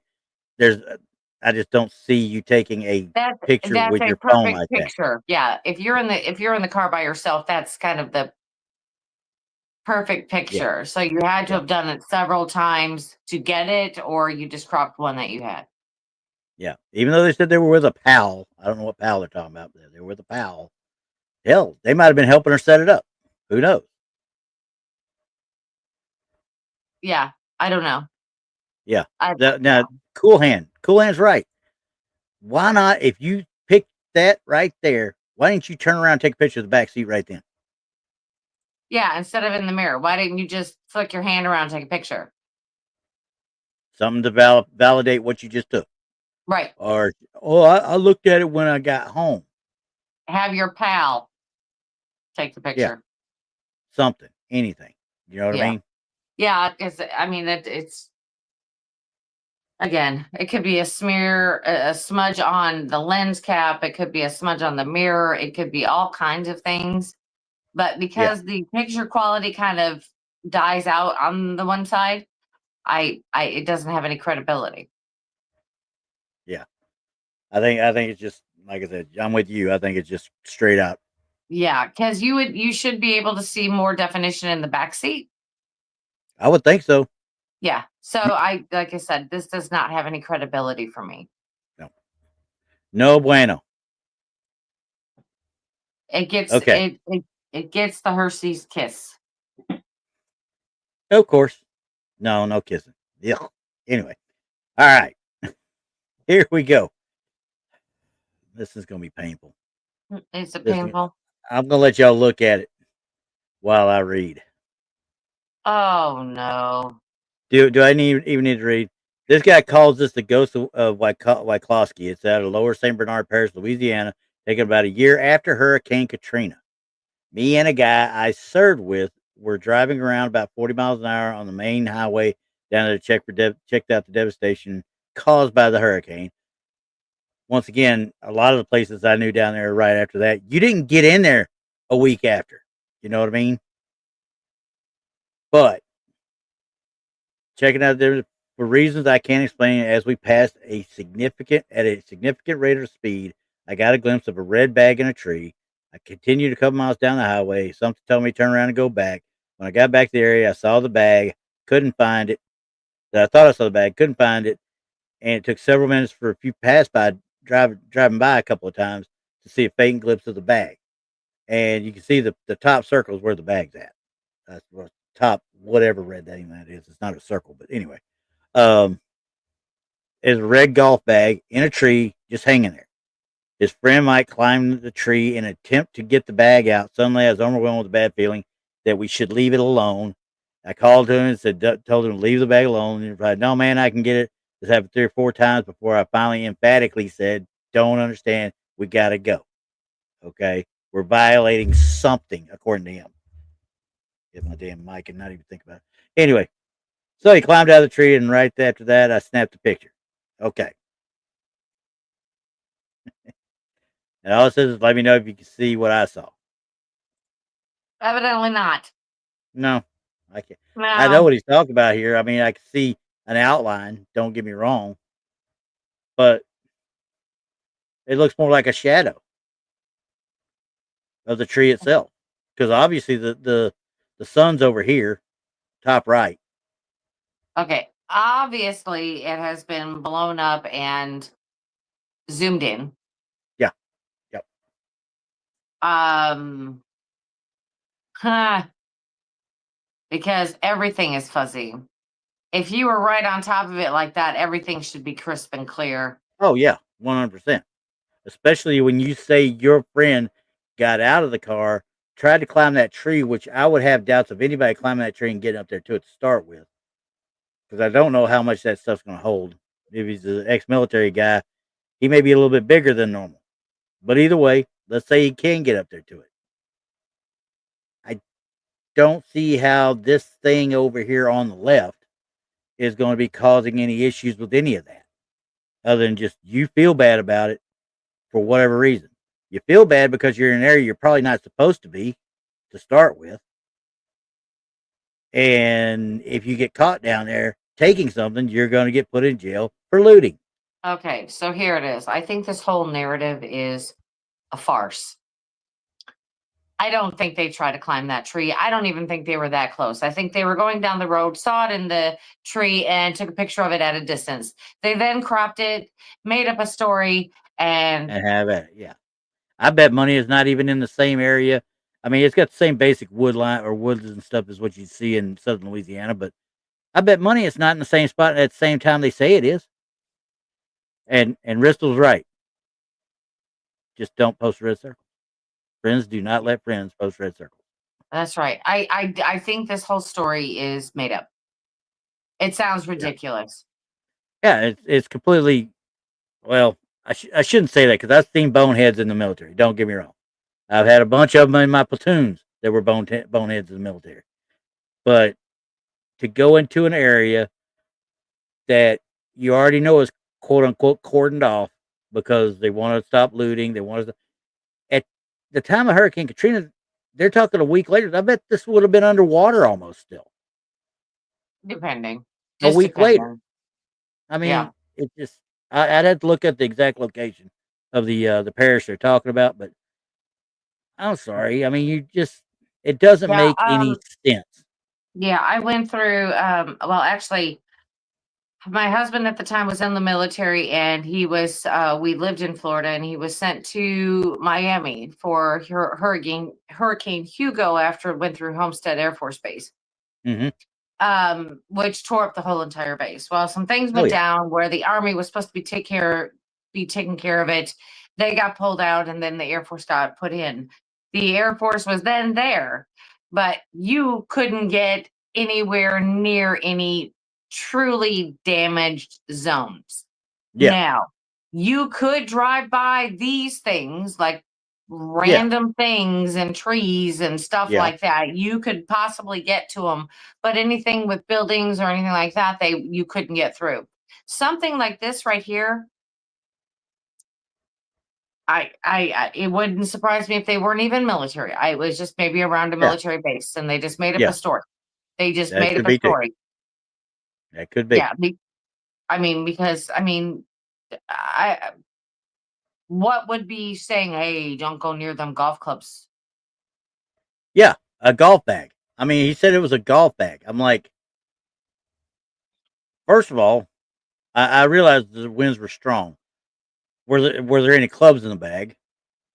I just don't see you taking a picture with your phone like picture. that. Yeah, if you're in the car by yourself, that's kind of the perfect picture. Yeah. So you had to have done it several times to get it, or you just cropped one that you had. Yeah, even though they said they were with a pal, I don't know what pal they're talking about. They were with a pal. Hell, they might have been helping her set it up. Who knows? Yeah, I don't know. Yeah. Now, Cool Hand's right. Why not, if you pick that right there, why didn't you turn around and take a picture of the back seat right then? Yeah, instead of in the mirror. Why didn't you just flick your hand around and take a picture? Something to validate what you just took. Right. Or, I looked at it when I got home. Have your pal take the picture. Yeah. Something. Anything. You know what I mean? Yeah, because, I mean, it's... Again, it could be a smear, a smudge on the lens cap. It could be a smudge on the mirror. It could be all kinds of things. But because the picture quality kind of dies out on the one side, it doesn't have any credibility. Yeah. I think it's just, like I said, I'm with you. I think it's just straight out. Yeah, because you should be able to see more definition in the back seat. I would think so. Yeah. So like I said, this does not have any credibility for me. No bueno. It gets it gets the Hershey's kiss. Of course. No kissing. Yeah. Anyway. All right. Here we go. This is gonna be painful. Is it painful? I'm gonna let y'all look at it while I read. Oh no. Do I even need to read? This guy calls this the ghost of Wyclosky. It's out of Lower St. Bernard Parish, Louisiana. taken about a year after Hurricane Katrina. Me and a guy I served with were driving around about 40 miles an hour on the main highway down there to checked out the devastation caused by the hurricane. Once again, a lot of the places I knew down there right after that, you didn't get in there a week after. You know what I mean? But checking out there for reasons I can't explain, as we passed at a significant rate of speed, I got a glimpse of a red bag in a tree. I continued a couple miles down the highway. Something told me to turn around and go back. When I got back to the area, I saw the bag, couldn't find it. I thought I saw the bag, couldn't find it, and it took several minutes for a few passby driving by a couple of times to see a faint glimpse of the bag. And you can see the top circle is where the bag's at. That's what top whatever red that is. It's not a circle, but anyway, is a red golf bag in a tree, just hanging there. His friend Mike climbed the tree in an attempt to get the bag out. Suddenly, I was overwhelmed with a bad feeling that we should leave it alone. I called to him and told him to leave the bag alone. And he replied, "No, man, I can get it." This happened 3 or 4 times before I finally emphatically said, "Don't understand. We got to go." Okay. We're violating something, according to him. Get my damn mic and not even think about it. Anyway, so he climbed out of the tree, and right after that, I snapped a picture. Okay. And all it says is, "Let me know if you can see what I saw." Evidently not. No, I can't. No. I know what he's talking about here. I mean, I can see an outline. Don't get me wrong, but it looks more like a shadow of the tree itself, because obviously the sun's over here, top right. Okay, obviously it has been blown up and zoomed in. Yeah. Yep. Because everything is fuzzy. If you were right on top of it like that, everything should be crisp and clear. Oh yeah, 100%. Especially when you say your friend got out of the car, tried to climb that tree, which I would have doubts of anybody climbing that tree and getting up there to it to start with, because I don't know how much that stuff's going to hold. If he's an ex-military guy, he may be a little bit bigger than normal. But either way, let's say he can get up there to it. I don't see how this thing over here on the left is going to be causing any issues with any of that, other than just you feel bad about it for whatever reason. You feel bad because you're in an area you're probably not supposed to be to start with. And if you get caught down there taking something, you're going to get put in jail for looting. Okay, so here it is. I think this whole narrative is a farce. I don't think they tried to climb that tree. I don't even think they were that close. I think they were going down the road, saw it in the tree, and took a picture of it at a distance. They then cropped it, made up a story, and have it. Yeah. I bet money is not even in the same area. I mean, it's got the same basic wood line or woods and stuff as what you see in southern Louisiana, but I bet money it's not in the same spot at the same time they say it is. And Ristle's right. Just don't post red circles. Friends do not let friends post red circles. That's right. I think this whole story is made up. It sounds ridiculous. Yeah, it's completely. Well, I shouldn't say that, because I've seen boneheads in the military. Don't get me wrong. I've had a bunch of them in my platoons that were boneheads in the military. But to go into an area that you already know is quote unquote cordoned off because they want to stop looting, they want to. At the time of Hurricane Katrina, they're talking a week later. I bet this would have been underwater almost still. Depending. A week later. I mean, yeah. It just. I'd have to look at the exact location of the parish they're talking about, but I'm sorry. I mean, it doesn't make any sense. Yeah, I went through, well, actually, my husband at the time was in the military, and he was, we lived in Florida, and he was sent to Miami for Hurricane Hugo after it went through Homestead Air Force Base. Mm-hmm. Which tore up the whole entire base. Well, some things went down where the Army was supposed to be taking care of it. They got pulled out, and then the Air Force got put in. The Air Force was then there, but you couldn't get anywhere near any truly damaged zones. Yeah. Now, you could drive by these things, like random things and trees and stuff like that. You could possibly get to them, but anything with buildings or anything like that, you couldn't get through. Something like this right here, it wouldn't surprise me if they weren't even military. It was just maybe around a military base, and they just made up a story. They just made up a story. That could be. Yeah, because what would be saying, hey, don't go near them golf clubs? Yeah, a golf bag. I mean, he said it was a golf bag. I'm like, first of all, I realized the winds were strong. Were there any clubs in the bag?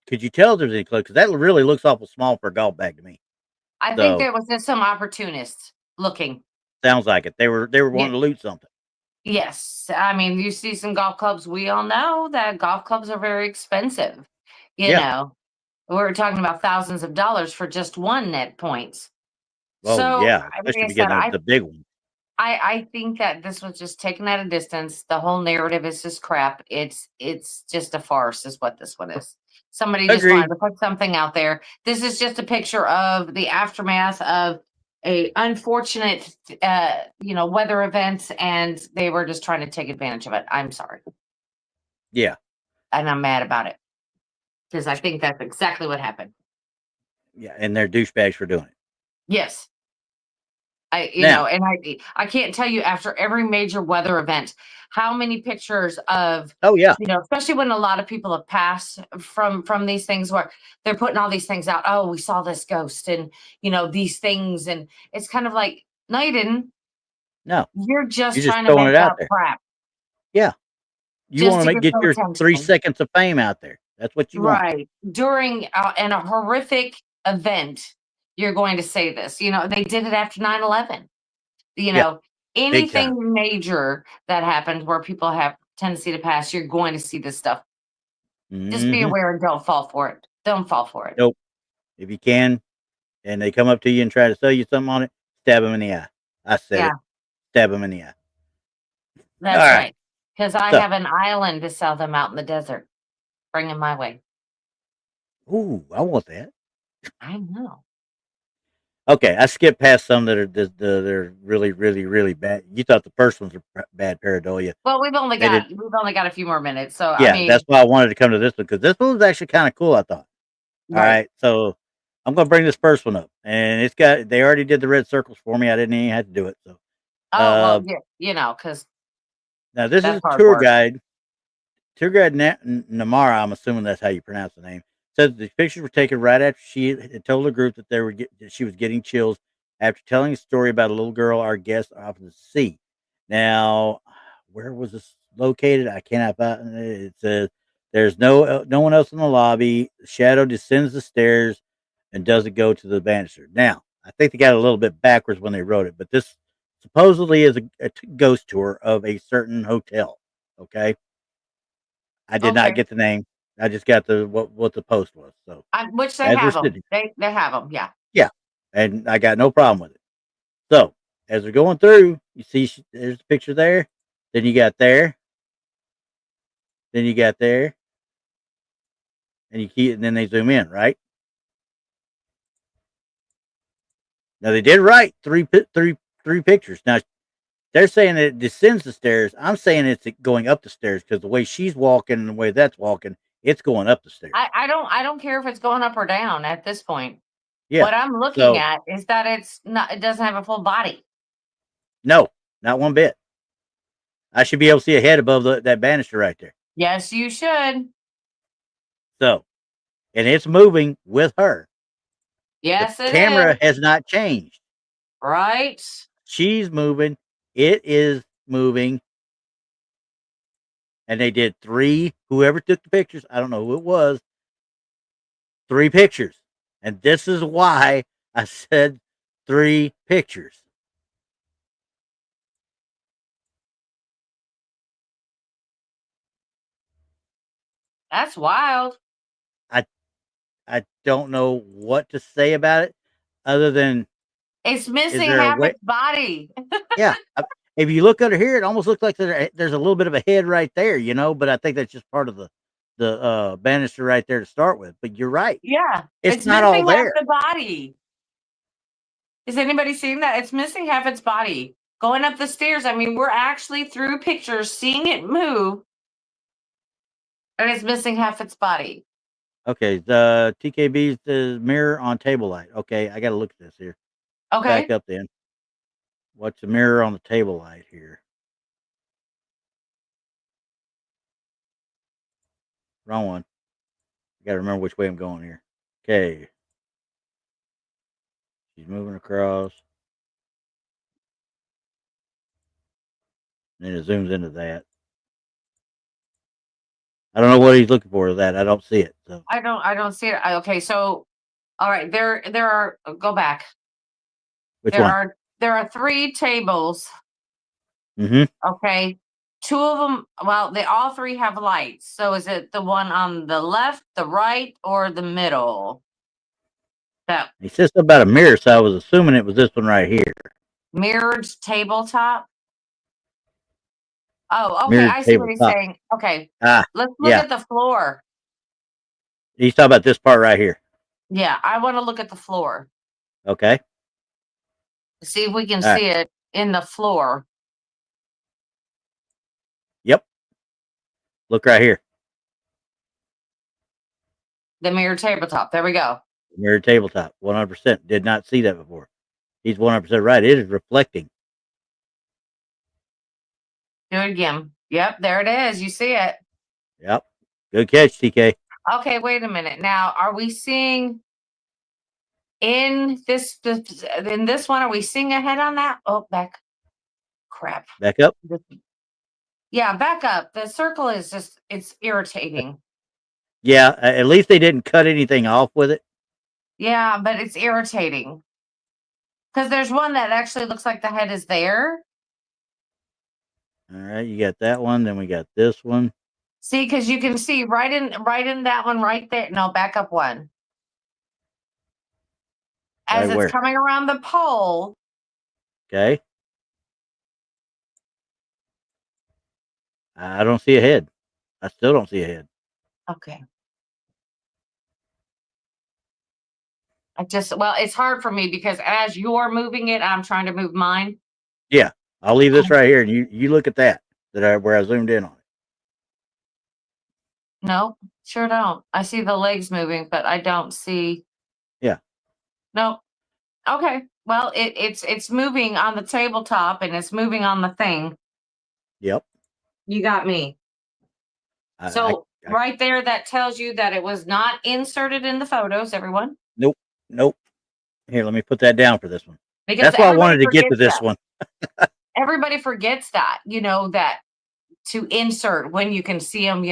Could you tell if there's any clubs? Because that really looks awful small for a golf bag to me. I think there was just some opportunists looking. Sounds like it. They were wanting to loot something. Yes. I mean, you see some golf clubs. We all know that golf clubs are very expensive. You know, we're talking about thousands of dollars for just one net points. Well, so, yeah, especially if you get the big one. I think that this was just taken at a distance. The whole narrative is just crap. It's just a farce is what this one is. Somebody just wanted to put something out there. This is just a picture of the aftermath of a unfortunate, weather event, and they were just trying to take advantage of it. I'm sorry. Yeah. And I'm mad about it because I think that's exactly what happened. Yeah, and they're douchebags for doing it. Yes. I can't tell you after every major weather event how many pictures of especially when a lot of people have passed from these things where they're putting all these things out. Oh, we saw this ghost and these things, and it's kind of like, no, you didn't. No, you're just trying to make up crap. Yeah, you want to get your 3 seconds of fame out there. That's what you want. Right during in a horrific event. You're going to say this. They did it after 9/11. Anything major that happens where people have tendency to pass, you're going to see this stuff. Just be aware and don't fall for it. Don't fall for it. Nope. If you can, and they come up to you and try to sell you something on it, stab them in the eye. I said it. Stab them in the eye. That's right. Because I have an island to sell them out in the desert. Bring them my way. Ooh, I want that. I know. Okay, I skipped past some that are they're really, really, really bad. You thought the first ones were bad, Paradolia. Well, we've only got a few more minutes, so that's why I wanted to come to this one because this one was actually kind of cool. I thought. All right, so I'm gonna bring this first one up, and they already did the red circles for me. I didn't even have to do it. So, because now this is a tour guide Namara. I'm assuming that's how you pronounce the name. Says the pictures were taken right after she had told the group that she was getting chills after telling a story about a little girl our guest often see. Now, where was this located? I cannot find it. It says there's no one else in the lobby. The shadow descends the stairs and doesn't go to the banister. Now, I think they got a little bit backwards when they wrote it, but this supposedly is a ghost tour of a certain hotel. Okay, I did not get the name. I just got what the post was. So which they have them. They have them. Yeah. Yeah, and I got no problem with it. So as we're going through, you see there's a picture there. Then you got there. Then you got there. And then they zoom in, right? Now they did write three pictures. Now they're saying that it descends the stairs. I'm saying it's going up the stairs because the way she's walking and the way that's walking, it's going up the stairs. I don't care if it's going up or down at this point. Yeah. What I'm looking at is that it doesn't have a full body. No, not one bit. I should be able to see a head above that banister right there. Yes, you should. So, and it's moving with her. Yes, the camera has not changed. Right. She's moving. It is moving. And they did whoever took the pictures, I don't know who it was, 3 pictures. And this is why I said 3 pictures. That's wild. I don't know what to say about it other than it's missing half its body. Yeah. if you look under here, it almost looks like there's a little bit of a head right there, but I think that's just part of the banister right there to start with. But you're right. Yeah. It's not all missing half there. the body. Is anybody seeing that? It's missing half its body. Going up the stairs. I mean, we're actually through pictures seeing it move, and it's missing half its body. Okay, the TKB's the mirror on table light. Okay, I got to look at this here. Okay. Back up then. What's the mirror on the table light here? Wrong one. I got to remember which way I'm going here. Okay. She's moving across. And then it zooms into that. I don't know what he's looking for with that. I don't see it. So I don't see it. Okay, so all right, there are go back. Which there one? There are 3 tables. Mm-hmm. Okay. 2 of them, well, they all 3 have lights. So is it the one on the left, the right, or the middle? That he says something about a mirror, so I was assuming it was this one right here. Mirrored tabletop. Oh, okay. Mirrored I see what he's tabletop. saying. Okay. Let's look at the floor. He's talking about this part right here. Yeah, I want to look at the floor. Okay. See if we can see it in the floor. Yep. Look right here. The mirrored tabletop. There we go. Mirrored tabletop. 100%. Did not see that before. He's 100% right. It is reflecting. Do it again. Yep, there it is. You see it. Yep. Good catch, TK. Okay, wait a minute. Now, are we seeing in this one? Are we seeing a head on that? Oh, back. Crap. Back up. Yeah, back up. The circle is it's irritating. Yeah, at least they didn't cut anything off with it. Yeah, but it's irritating. Because there's one that actually looks like the head is there. All right, you got that one. Then we got this one. See, because you can see right in that one right there. No, back up one. As it's coming around the pole. Okay. I don't see a head. I still don't see a head. Okay. It's hard for me because as you're moving it, I'm trying to move mine. Yeah, I'll leave this right here, and you look at that where I zoomed in on it. No, sure don't. I see the legs moving, but I don't see. Yeah. No. Okay. Well, it's moving on the tabletop and it's moving on the thing. Yep. You got me. So right there, that tells you that it was not inserted in the photos, everyone. Nope. Here, let me put that down for this one. Because that's why I wanted to get to this one. Everybody forgets that, that to insert when you can see them,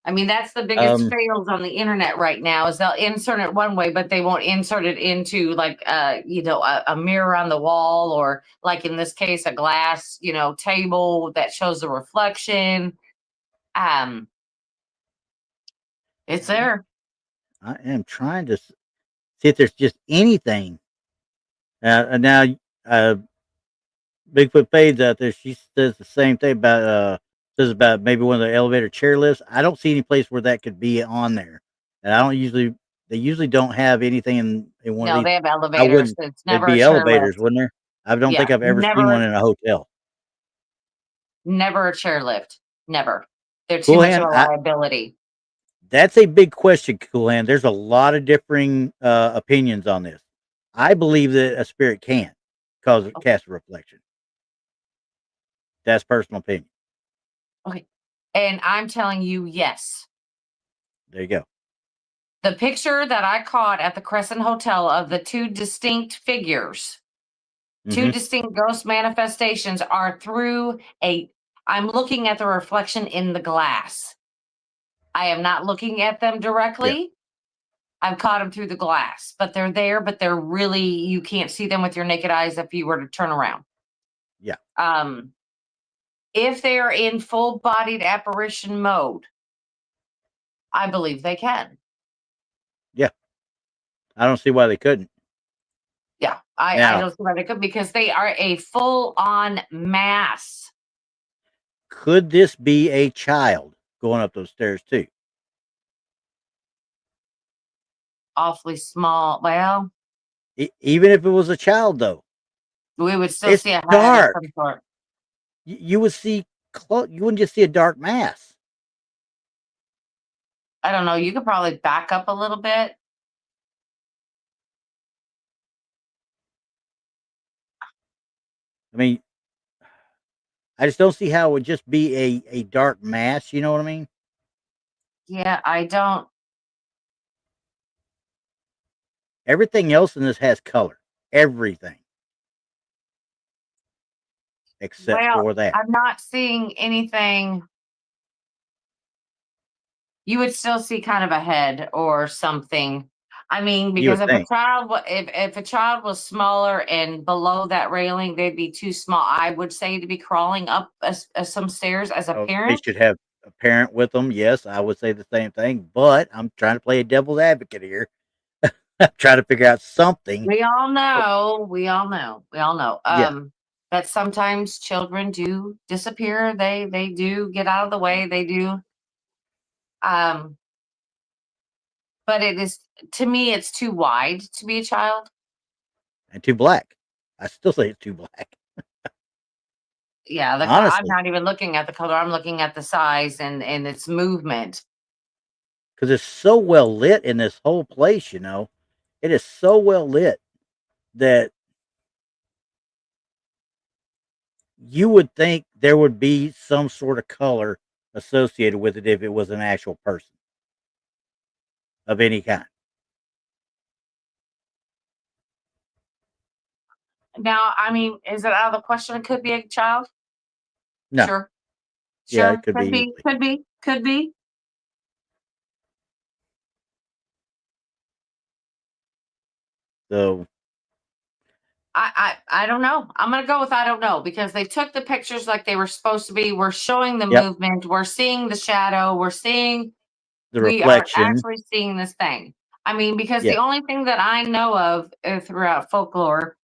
I mean, that's the biggest fails on the internet right now is they'll insert it one way, but they won't insert it into like, a mirror on the wall or like in this case, a glass, table that shows the reflection. It's there. I am trying to see if there's just anything. Now, Bigfoot Fades out there. She says the same thing about maybe one of the elevator chairlifts. I don't see any place where that could be on there, and they usually don't have anything in one of these. No, they have elevators. It's never it'd be elevators, wouldn't there? I don't think I've ever seen one in a hotel. Never a chairlift. Never. They're too much of a liability. That's a big question, Cool Hand. There's a lot of differing opinions on this. I believe that a spirit can cast a reflection. That's personal opinion. Okay. And I'm telling you, yes. There you go. The picture that I caught at the Crescent Hotel of the 2 distinct figures, 2 distinct ghost manifestations are through I'm looking at the reflection in the glass. I am not looking at them directly. Yeah. I've caught them through the glass, but they're there, but they're really, you can't see them with your naked eyes if you were to turn around. Yeah. If they are in full-bodied apparition mode, I believe they can. Yeah. I don't see why they couldn't. Yeah, I don't see why they could, because they are a full-on mass. Could this be a child going up those stairs too? Awfully small. Well, Even if it was a child, though, we would still it's see a head of dark. some sort. You would see you wouldn't just see a dark mass. I don't know. You could probably back up a little bit. I mean, I just don't see how it would just be a dark mass. You know what I mean? Yeah, I don't. Everything else in this has color. Everything. Except for that. I'm not seeing anything. You would still see kind of a head or something. I mean, because if a child was smaller and below that railing, they'd be too small, I would say, to be crawling up some stairs as a parent. They should have a parent with them. Yes, I would say the same thing. But I'm trying to play a devil's advocate here. I'm trying to figure out something. We all know. Yeah. That sometimes children do disappear. They do get out of the way. They do. But it is, to me, it's too wide to be a child. And too black. I still say it's too black. Yeah, I'm not even looking at the color. I'm looking at the size and its movement. Because it's so well lit in this whole place, you know. It is so well lit that you would think there would be some sort of color associated with it if it was an actual person of any kind. Now, I mean, is it out of the question it could be a child? No. Sure. Yeah, it could be. Could be. So I don't know. I'm gonna go with I don't know, because they took the pictures like they were supposed to be. We're showing the movement. We're seeing the shadow. We're seeing the reflection. We are actually seeing this thing. I mean, because the only thing that I know of throughout folklore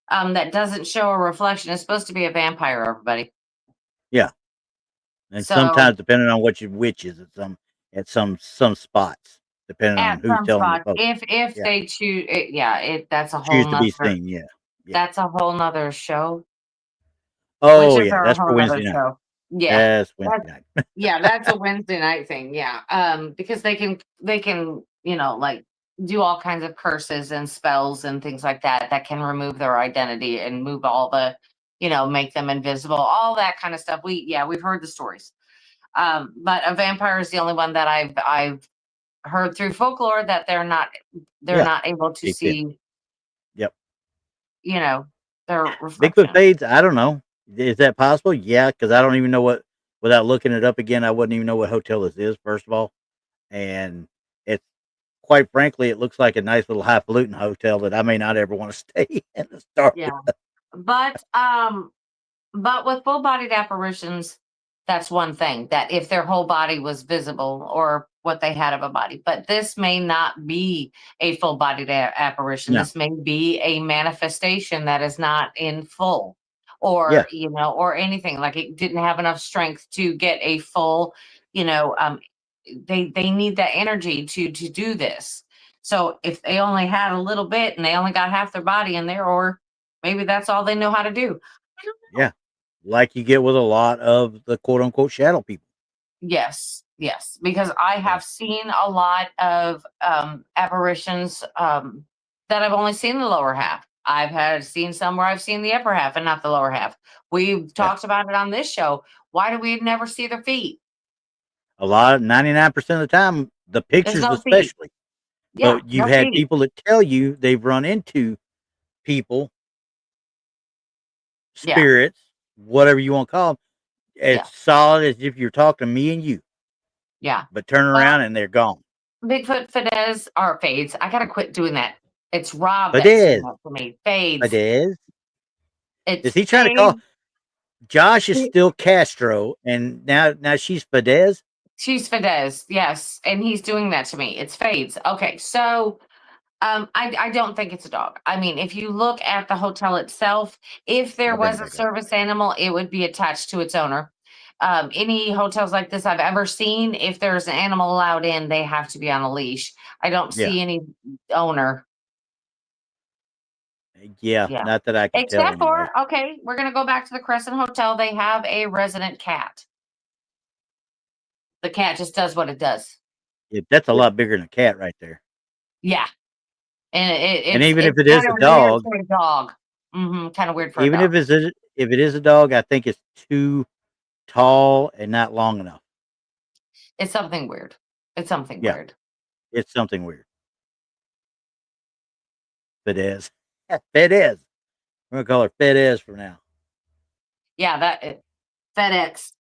that doesn't show a reflection is supposed to be a vampire. Everybody. Yeah, and sometimes depending on what your witch is at some spots, depending on who's telling the folks. If they choose, that's a whole choose to be seen. Yeah. That's a whole nother show. Oh yeah, that's for Wednesday night. Show. Yeah, that's Wednesday night. Yeah, that's a Wednesday night thing. Yeah, because they can like do all kinds of curses and spells and things like that can remove their identity and move all the, make them invisible, all that kind of stuff. We've heard the stories. But a vampire is the only one that I've heard through folklore that they're not able to see. Yep. Their reflection. Bigfoot fades. I don't know. Is that possible? Yeah, because I don't even know what. Without looking it up again, I wouldn't even know what hotel this is. First of all, and it's quite frankly, it looks like a nice little highfalutin hotel that I may not ever want to stay in to start. Yeah, but with full-bodied apparitions, that's one thing, that if their whole body was visible or what they had of a body. But this may not be a full-bodied apparition. No. This may be a manifestation that is not in full, or or anything, like it didn't have enough strength to get a full. They need that energy to do this. So if they only had a little bit and they only got half their body in there, or maybe that's all they know how to do. I don't know. Yeah. Like you get with a lot of the quote unquote shadow people. Yes, because I have seen a lot of apparitions that I've only seen the lower half. I've seen some where I've seen the upper half and not the lower half. We've talked about it on this show. Why do we never see their feet? A lot, 99% of the time, the pictures especially. Feet. Yeah, but you've had people that tell you they've run into people, spirits, whatever you want to call them, as solid as if you're talking to me and you. Yeah. But turn around and they're gone. Bigfoot fades. I gotta quit doing that. It's Rob that's doing that for me. Fades. Fades. Is he trying to call? Josh is still Castro, and now she's Fidesz. She's Fidesz, yes, and he's doing that to me. It's fades. Okay, so I don't think it's a dog. I mean, if you look at the hotel itself, if there was a service animal, it would be attached to its owner. Any hotels like this I've ever seen, if there's an animal allowed in, they have to be on a leash. I don't see any owner. Yeah, not that I can tell. Except for, okay, we're going to go back to the Crescent Hotel. They have a resident cat. The cat just does what it does. Yeah, that's a lot bigger than a cat right there. Yeah. And even if it is a dog, kind of weird for even a dog. if it is a dog, I think it's too tall and not long enough. It's something weird. It's something weird. It's something weird. Fedez. Fedez. We're gonna call her Fedez from now. Yeah, FedEx.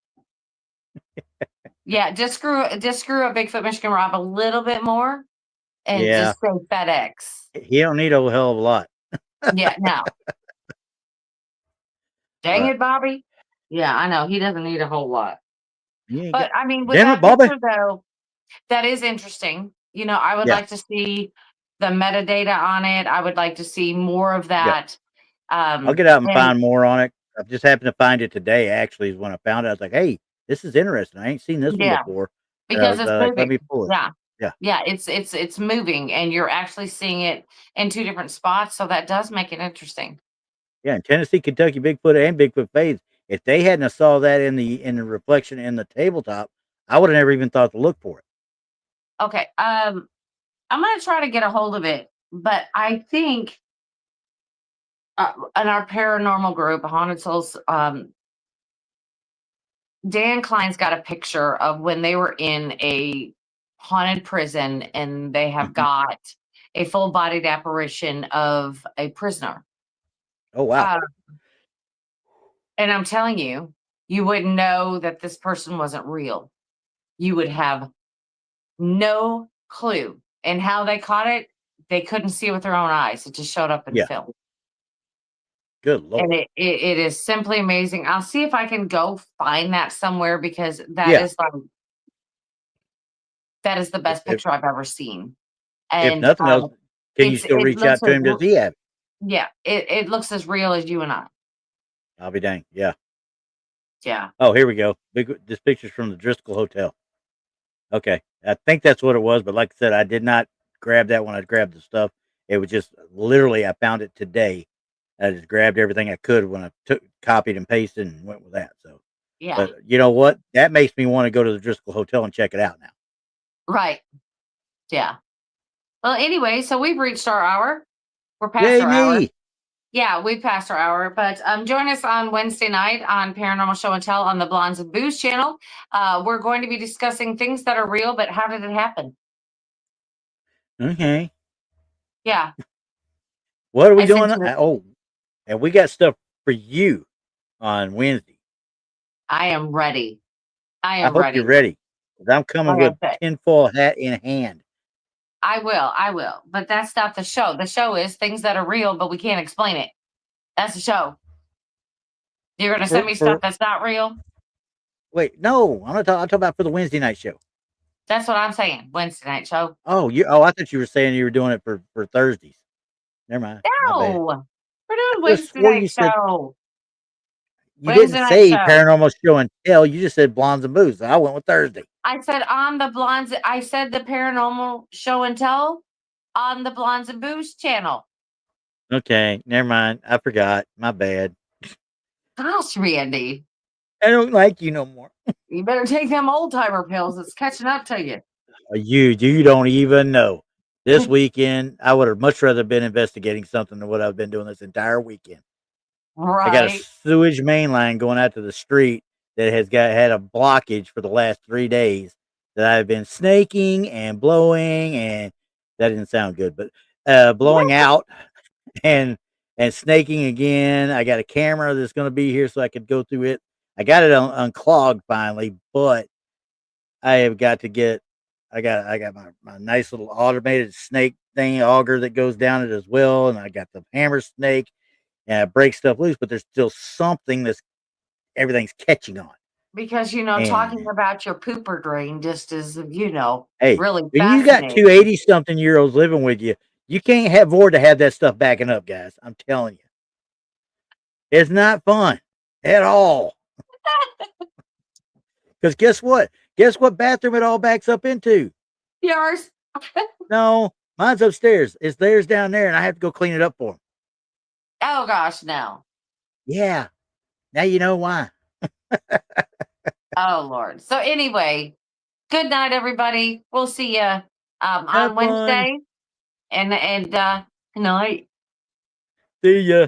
Yeah, just screw a Bigfoot Michigan Rob a little bit more, and just say FedEx. He don't need a whole hell of a lot. Yeah, no. Dang it, Bobby. Yeah, I know. He doesn't need a whole lot. But I mean, with that picture, though, that is interesting. You know, I would like to see the metadata on it. I would like to see more of that. I'll get out and find more on it. I've just happened to find it today, actually, is when I found it. I was like, hey, this is interesting. I ain't seen this one before. Because it's moving. Let me pull it. Yeah, it's moving, and you're actually seeing it in two different spots, so that does make it interesting. Yeah, in Tennessee, Kentucky, Bigfoot and Bigfoot fades. If they hadn't have saw that in the reflection in the tabletop, I would have never even thought to look for it. Okay, I'm gonna try to get a hold of it, but I think in our paranormal group, Haunted Souls, Dan Klein's got a picture of when they were in a haunted prison, and they have got a full-bodied apparition of a prisoner. Oh, wow. And I'm telling you, you wouldn't know that this person wasn't real. You would have no clue. And how they caught it, they couldn't see it with their own eyes. It just showed up in film. Good Lord. And it is simply amazing. I'll see if I can go find that somewhere, because that is like, that is the best picture I've ever seen. And if nothing else, can you still reach out to him? Does he have it? Yeah, it looks as real as you and I. I'll be dang. Yeah. Yeah. Oh, here we go. This picture's from the Driscoll Hotel. Okay. I think that's what it was, but like I said, I did not grab that when I grabbed the stuff. It was just literally, I found it today. I just grabbed everything I could when I copied and pasted and went with that. So, yeah. But you know what? That makes me want to go to the Driscoll Hotel and check it out now. Right. Yeah. Well, anyway, so we've reached our hour. We're past our hour. Yeah, we passed our hour, but join us on Wednesday night on Paranormal Show and Tell on the Blondes and Boos channel. We're going to be discussing things that are real, but how did it happen? Okay. Yeah. What are we doing? Oh, and we got stuff for you on Wednesday. I am ready. I hope you're ready. I'm coming with tinfoil hat in hand. I will. But that's not the show. The show is things that are real, but we can't explain it. That's the show. You're going to send me stuff that's not real? Wait, no. I'm talking about for the Wednesday night show. That's what I'm saying. Wednesday night show. Oh, I thought you were saying you were doing it for Thursdays. Never mind. No. We're doing Wednesday night show. You didn't say Paranormal Show and Tell. You just said Blondes and Boos. So I went with Thursday. I said on the Blondes. I said the Paranormal Show and Tell on the Blondes and Boos channel. Okay, never mind. I forgot. My bad. Gosh, Randy. I don't like you no more. You better take them old timer pills. It's catching up to you. You don't even know. This weekend, I would have much rather been investigating something than what I've been doing this entire weekend. Right. I got a sewage main line going out to the street that has had a blockage for the last 3 days that I've been snaking and blowing, and that didn't sound good, but blowing out and snaking again. I got a camera that's going to be here so I could go through it. I got it unclogged finally, but I have got to get. I got my nice little automated snake thing auger that goes down it as well, and I got the hammer snake. And it breaks stuff loose, but there's still something everything's catching on. Because, talking about your pooper drain just is, hey, really when you got two 80-something-year-olds living with you, You can't afford to have that stuff backing up, guys. I'm telling you. It's not fun at all. Because guess what? Guess what bathroom it all backs up into? Yours. No, mine's upstairs. It's theirs down there, and I have to go clean it up for them. Oh, gosh, no. Yeah. Now you know why. Oh, Lord. So anyway, good night, everybody. We'll see you on Wednesday. And good night. See ya.